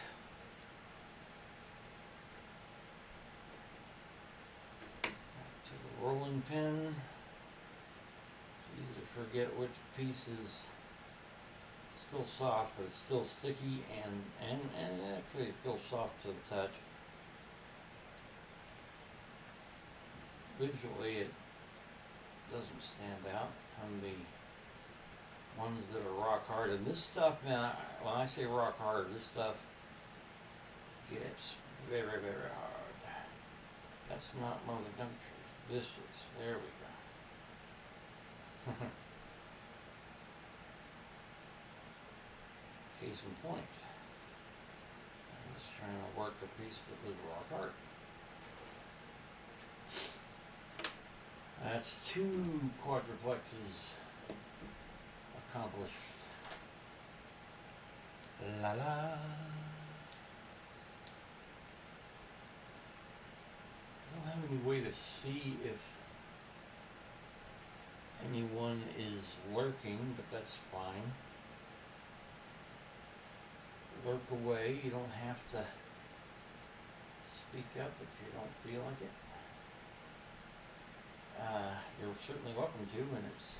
[SPEAKER 1] Back to the rolling pin. It's easy to forget which piece is still soft, but it's still sticky, and actually it feels soft to the touch. Visually, it doesn't stand out on the ones that are rock hard. And this stuff, man, when I say rock hard, this stuff gets very, very hard. That's not one of the temperatures. This is. There we go. Case in point. I was trying to work a piece that was rock hard. That's 2 quadruplexes accomplished. La la. I don't have any way to see if anyone is lurking, but that's fine. Lurk away. You don't have to speak up if you don't feel like it. You're certainly welcome to, and it's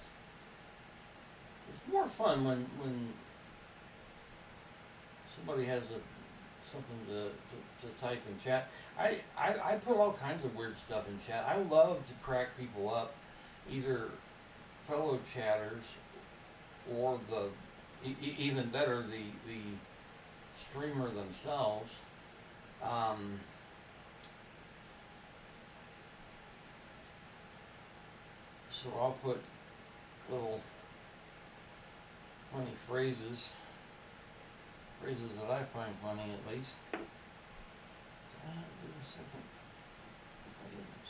[SPEAKER 1] more fun when somebody has something to type in chat. I put all kinds of weird stuff in chat. I love to crack people up, either fellow chatters or even better, the streamer themselves. So I'll put little funny phrases that I find funny, at least. Did I do a second? I didn't.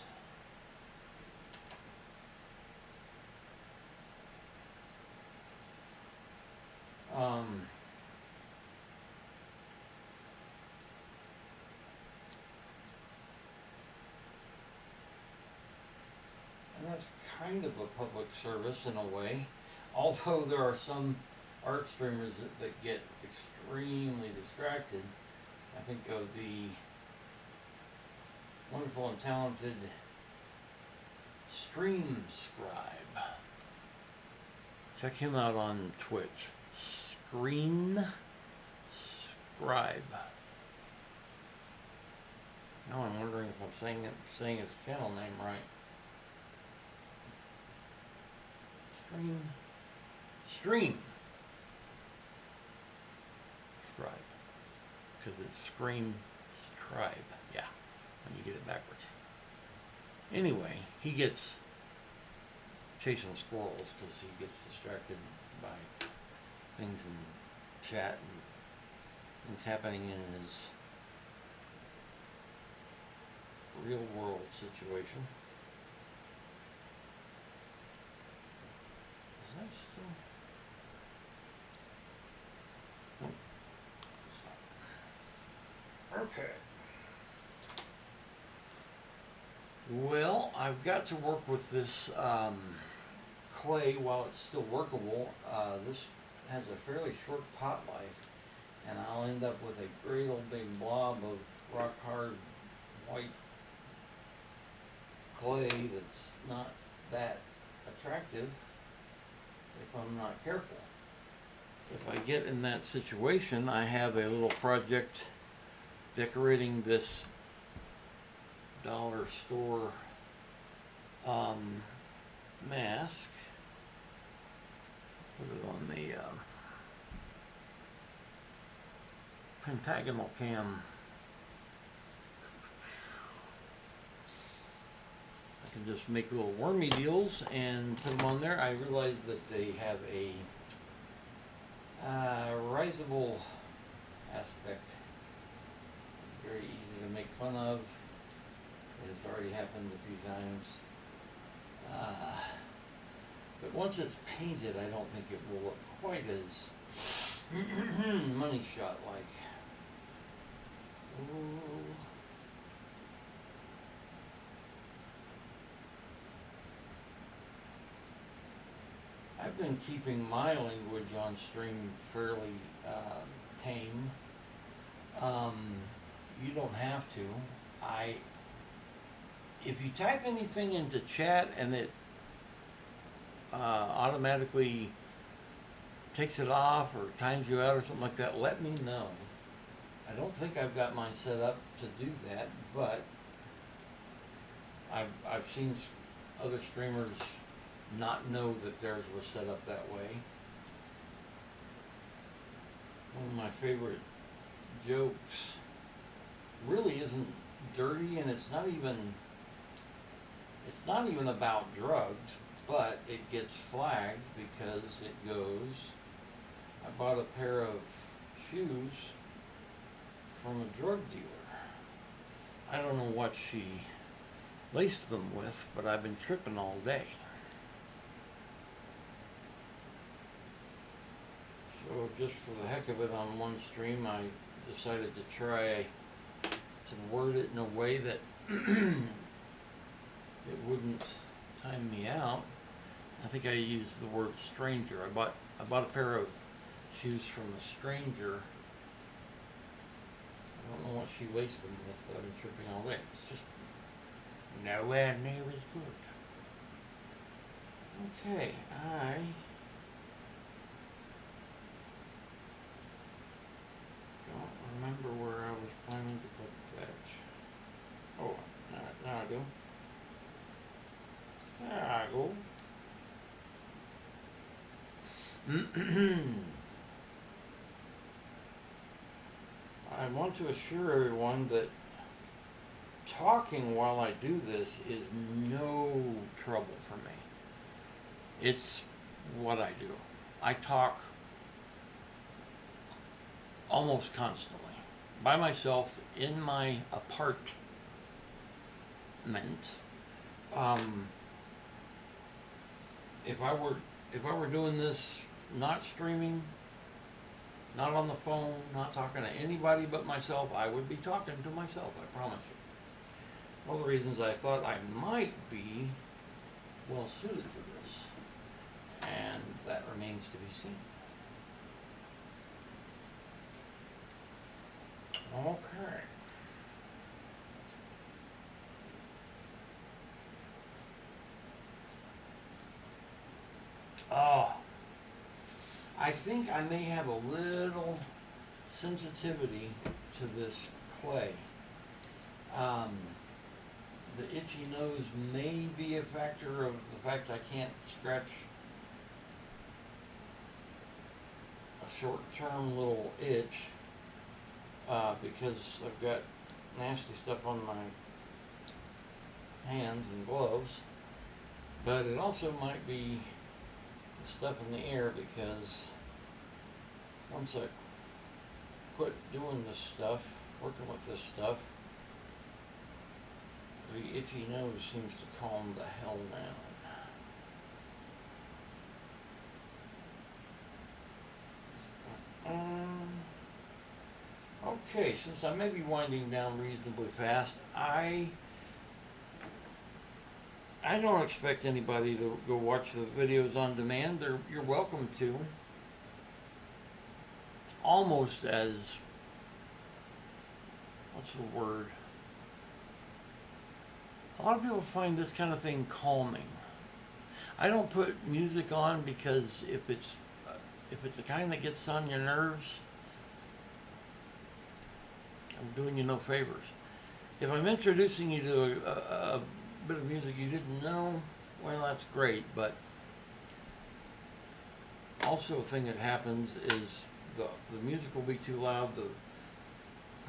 [SPEAKER 1] And that's kind of a public service in a way, although there are some art streamers that get extremely distracted. I think of the wonderful and talented Stream Scribe. Check him out on Twitch. Screen Scribe. Now I'm wondering if I'm saying his channel name right. Stream Scribe, because it's Scream Scribe. Yeah, when you get it backwards. Anyway, he gets chasing squirrels because he gets distracted by things in chat and things happening in his real world situation. Is that still? Nope. It's not. Okay. Well, I've got to work with this clay while it's still workable. This has a fairly short pot life, and I'll end up with a great old big blob of rock hard white clay that's not that attractive if I'm not careful. If I get in that situation, I have a little project decorating this dollar store mask. Put it on the pentagonal cam. I can just make little wormy deals and put them on there. I realized that they have a riseable aspect. Very easy to make fun of. It has already happened a few times. But once it's painted, I don't think it will look quite as money shot like. Ooh. I've been keeping my language on stream fairly tame. You don't have to. If you type anything into chat and it automatically takes it off or times you out or something like that, let me know. I don't think I've got mine set up to do that, but I've seen other streamers not know that theirs was set up that way. One of my favorite jokes really isn't dirty, and it's not even about drugs, but it gets flagged because it goes, I bought a pair of shoes from a drug dealer. I don't know what she laced them with, but I've been tripping all day. So just for the heck of it, on one stream I decided to try to word it in a way that it wouldn't time me out. I think I used the word stranger. I bought a pair of shoes from a stranger. I don't know what she laced them with, but I've been tripping all day. It's just nowhere near as good. Okay, I don't remember where I was planning to put that. Oh, now I do. There I go. I want to assure everyone that talking while I do this is no trouble for me. It's what I do. I talk almost constantly by myself in my apartment. If I were doing this not streaming, not on the phone, not talking to anybody but myself, I would be talking to myself, I promise you. One of the reasons I thought I might be well suited for this, and that remains to be seen. Okay. Oh, I think I may have a little sensitivity to this clay. The itchy nose may be a factor of the fact I can't scratch a short-term little itch because I've got nasty stuff on my hands and gloves, but it also might be stuff in the air because once I quit doing this stuff, working with this stuff, the itchy nose seems to calm the hell down. Okay, since I may be winding down reasonably fast, I don't expect anybody to go watch the videos on demand. You're welcome to. It's almost as, what's the word? A lot of people find this kind of thing calming. I don't put music on because if it's the kind that gets on your nerves, I'm doing you no favors. If I'm introducing you to a bit of music you didn't know, well, that's great, but also a thing that happens is the music will be too loud, the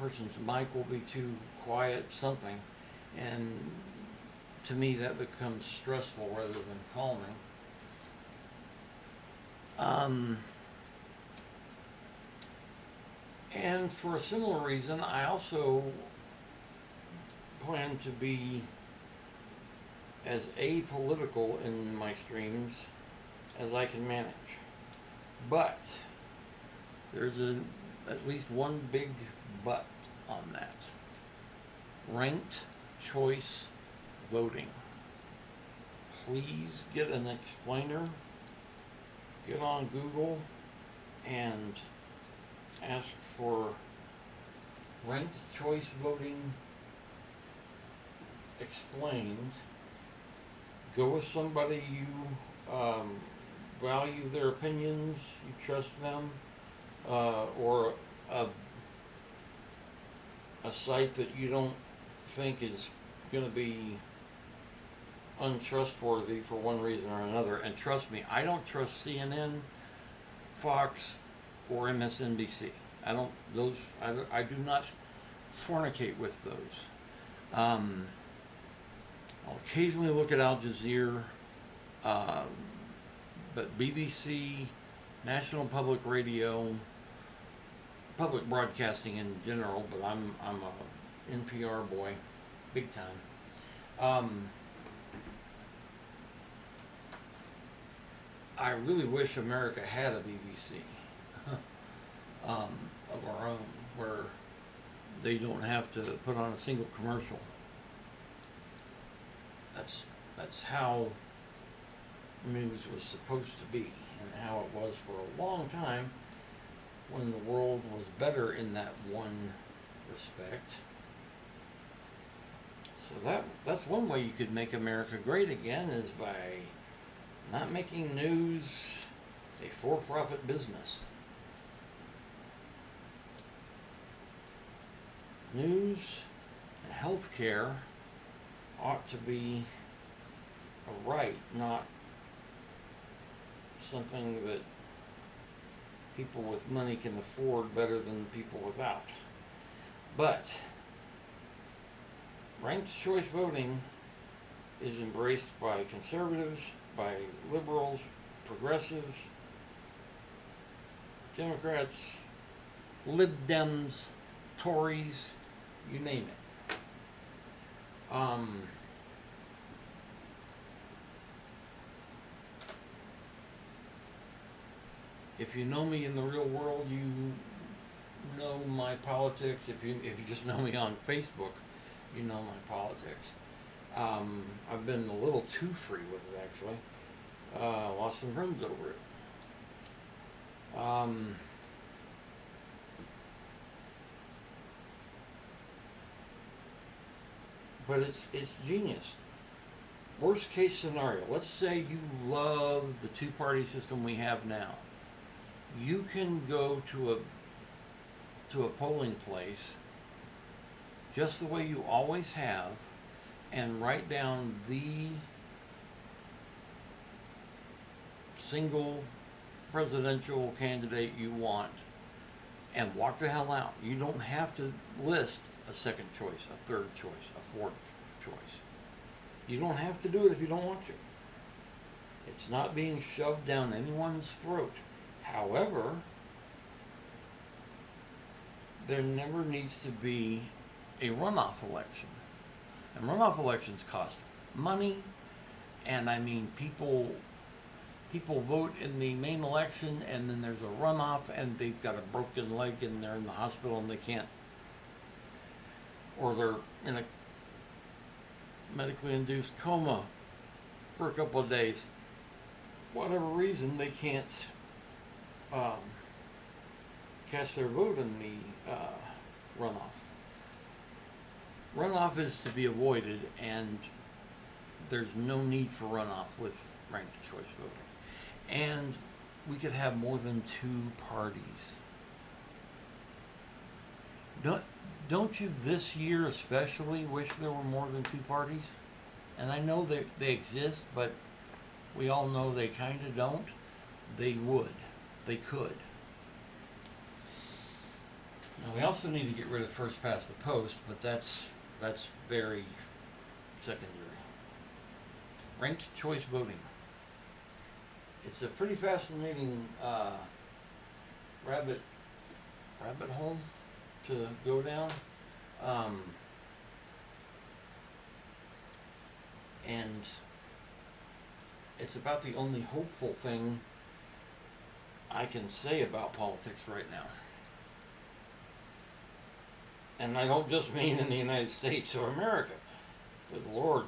[SPEAKER 1] person's mic will be too quiet, something, and to me that becomes stressful rather than calming. And for a similar reason, I also plan to be as apolitical in my streams as I can manage. But there's at least one big but on that. Ranked choice voting. Please get an explainer, get on Google, and ask for ranked choice voting explained. Go with somebody you value their opinions, you trust them, or a site that you don't think is going to be untrustworthy for one reason or another. And trust me, I don't trust CNN, Fox, or MSNBC. I do not fornicate with those. I'll occasionally look at Al Jazeera, but BBC, National Public Radio, public broadcasting in general, but I'm a NPR boy, big time. I really wish America had a BBC of our own, where they don't have to put on a single commercial. That's how news was supposed to be, and how it was for a long time when the world was better in that one respect. So that's one way you could make America great again, is by not making news a for-profit business. News and healthcare ought to be a right, not something that people with money can afford better than people without. But ranked choice voting is embraced by conservatives, by liberals, progressives, Democrats, Lib Dems, Tories, you name it. If you know me in the real world, you know my politics. If you just know me on Facebook, you know my politics. I've been a little too free with it, actually. Lost some friends over it. But it's genius. Worst case scenario, let's say you love the two-party system we have now. You can go to a polling place just the way you always have and write down the single presidential candidate you want and walk the hell out. You don't have to list a second choice, a third choice, a fourth choice. You don't have to do it if you don't want to. It's not being shoved down anyone's throat. However, there never needs to be a runoff election. And runoff elections cost money, and I mean people vote in the main election, and then there's a runoff, and they've got a broken leg and they're in the hospital and they can't, or they're in a medically induced coma for a couple of days. Whatever reason, they can't cast their vote in the runoff. Runoff is to be avoided, and there's no need for runoff with ranked choice voting. And we could have more than two parties. Don't you this year especially wish there were more than two parties? And I know they exist, but we all know they kind of don't. They would. They could. Now we also need to get rid of first past the post, but that's very secondary. Ranked choice voting. It's a pretty fascinating rabbit hole. to go down. And it's about the only hopeful thing I can say about politics right now. And I don't just mean in the United States or America. Good Lord,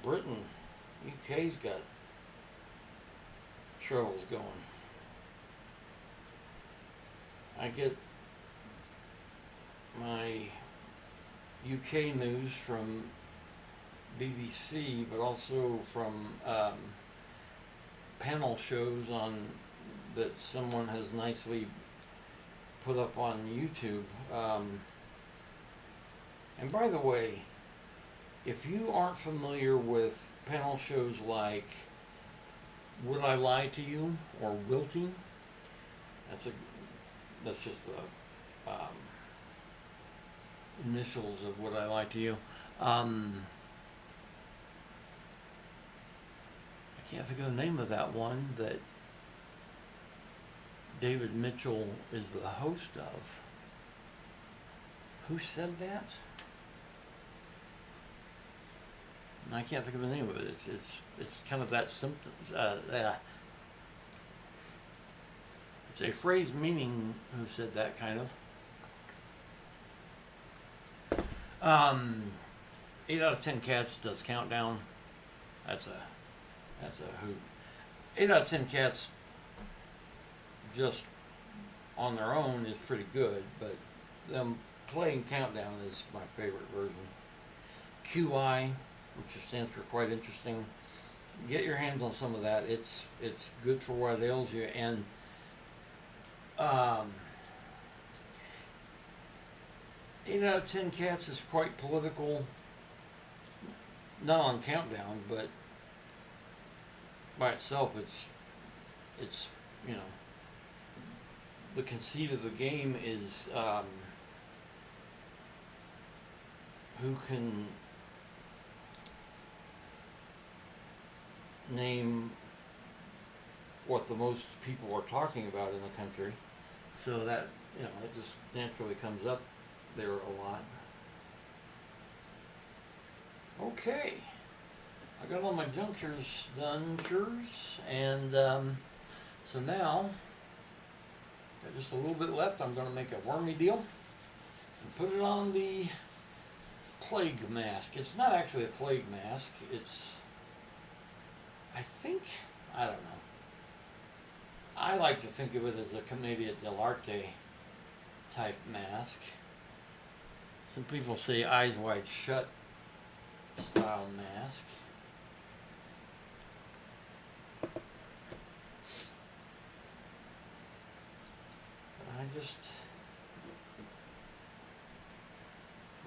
[SPEAKER 1] Britain, UK's got troubles going. I get my UK news from BBC, but also from panel shows on that someone has nicely put up on YouTube. And by the way, if you aren't familiar with panel shows like Would I Lie to You or Wilting, that's just the initials of Would I Lie to You. I can't think of the name of that one that David Mitchell is the host of. Who said that? I can't think of the name of it. It's kind of that symptom. It's a phrase meaning who said that kind of. 8 out of 10 cats does countdown. That's a hoot. 8 out of 10 cats just on their own is pretty good, but them playing countdown is my favorite version. QI, which stands for quite interesting. Get your hands on some of that. It's good for what ails you. And 8 out of 10 cats is quite political. Not on countdown, but by itself, it's you know, the conceit of the game is who can name what the most people are talking about in the country. So that, you know, it just naturally comes up there a lot. Okay, I got all my junctures done, and so now got just a little bit left. I'm going to make a wormy deal and put it on the plague mask. It's not actually a plague mask. It's, I think, I don't know. I like to think of it as a Commedia dell'arte type mask. Some people say eyes wide shut style mask.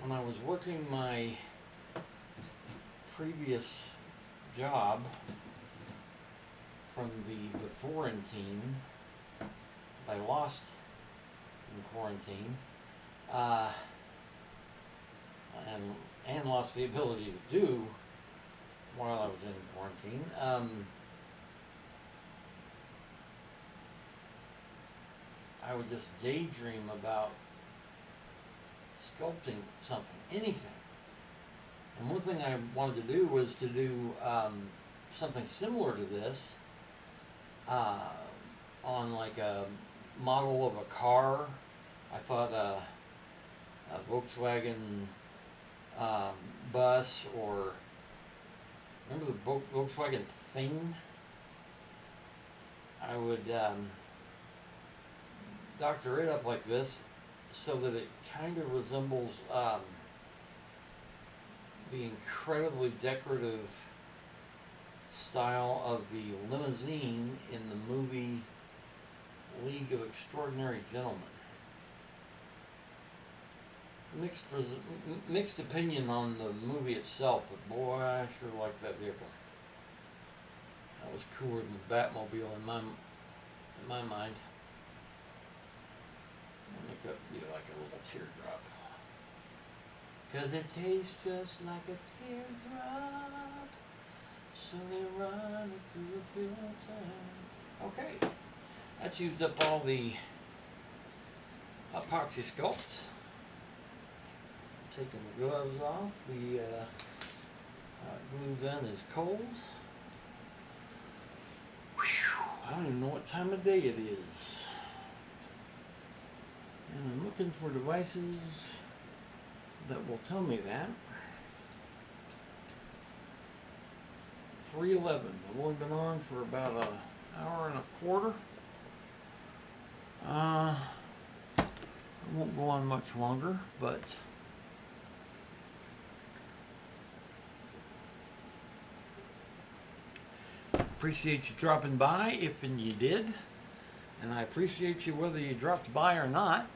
[SPEAKER 1] When I was working my previous job from the beforentine, I lost in quarantine, and lost the ability to do while I was in quarantine. I would just daydream about sculpting something, anything. And one thing I wanted to do was to do something similar to this on like a model of a car. I thought a Volkswagen bus, or remember the Volkswagen Thing? I would doctor it up like this so that it kind of resembles the incredibly decorative style of the limousine in the movie League of Extraordinary Gentlemen. Mixed opinion on the movie itself, but boy, I sure like that vehicle. That was cooler than the Batmobile in my mind. I'll make that be like a little teardrop. 'Cause it tastes just like a teardrop, so they run it through a filter. Okay, that's used up all the epoxy sculpt. taking the gloves off. The glue gun is cold. Whew, I don't even know what time of day it is. And I'm looking for devices that will tell me that. 3:11. I've only been on for about an hour and a quarter. I won't go on much longer, but appreciate you dropping by if and you did, and I appreciate you whether you dropped by or not.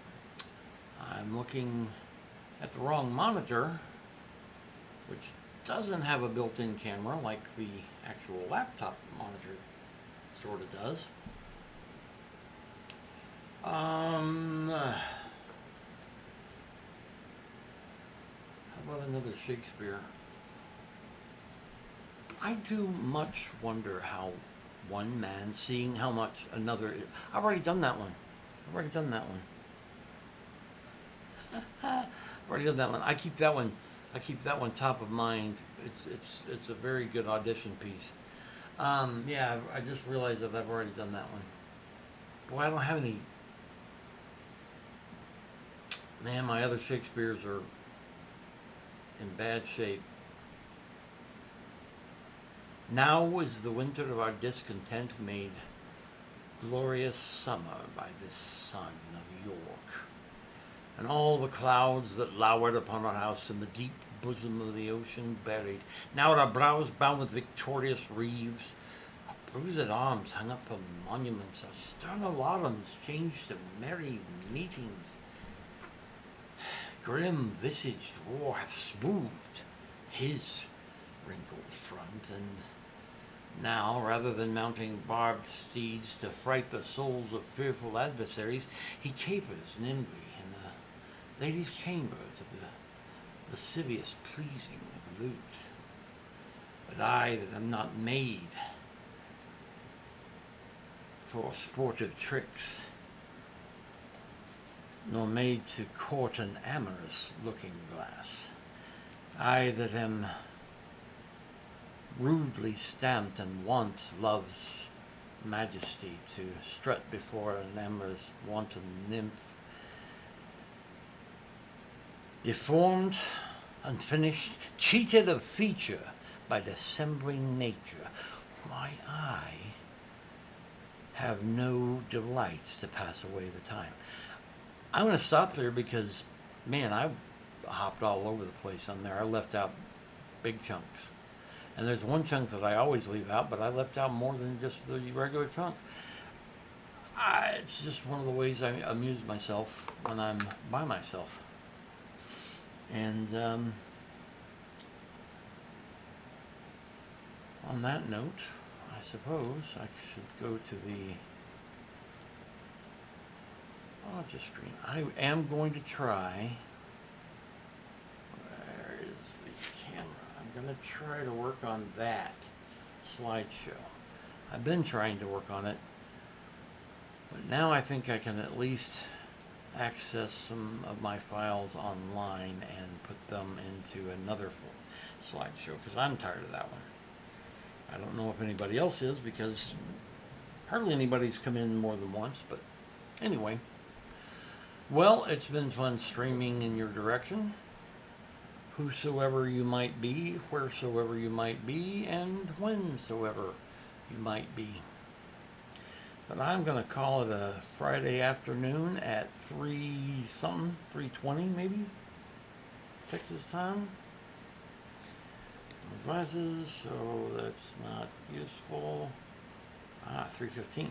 [SPEAKER 1] I'm looking at the wrong monitor, which doesn't have a built-in camera like the actual laptop monitor sort of does. How about another Shakespeare? I do much wonder how one man seeing how much another is. I've already done that one. I've already done that one. I keep that one top of mind. It's a very good audition piece. Yeah, I just realized that I've already done that one. Boy, I don't have any. Man, my other Shakespeares are in bad shape. Now is the winter of our discontent made glorious summer by this sun of York, and all the clouds that lowered upon our house in the deep bosom of the ocean buried. Now at our brows bound with victorious reeves, our bruised arms hung up for monuments, our stern alarums changed to merry meetings. Grim visaged war hath smoothed his wrinkled front, and now, rather than mounting barbed steeds to fright the souls of fearful adversaries, he capers nimbly in the lady's chamber to the lascivious pleasing of a lute. But I that am not made for sportive tricks, nor made to court an amorous looking glass, I that am rudely stamped and want love's majesty to strut before an amorous wanton nymph, deformed, unfinished, cheated of feature by dissembling nature, why I have no delights to pass away the time. I'm going to stop there because, man, I hopped all over the place on there. I left out big chunks. And there's one chunk that I always leave out, but I left out more than just the regular chunk. It's just one of the ways I amuse myself when I'm by myself. And on that note, I suppose I should go to the just screen. I am going to try. Where is the camera? I'm going to try to work on that slideshow. I've been trying to work on it, but now I think I can at least access some of my files online and put them into another slideshow, because I'm tired of that one. I don't know if anybody else is, because hardly anybody's come in more than once, but anyway. Well, it's been fun streaming in your direction. Whosoever you might be, wheresoever you might be, and whensoever you might be. But I'm going to call it a Friday afternoon at 3:20 maybe, Texas time. My glasses, so that's not useful. 3:15.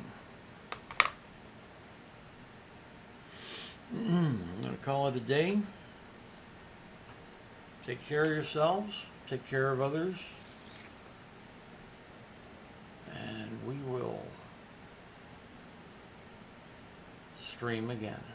[SPEAKER 1] I'm going to call it a day. Take care of yourselves. Take care of others. And we will stream again.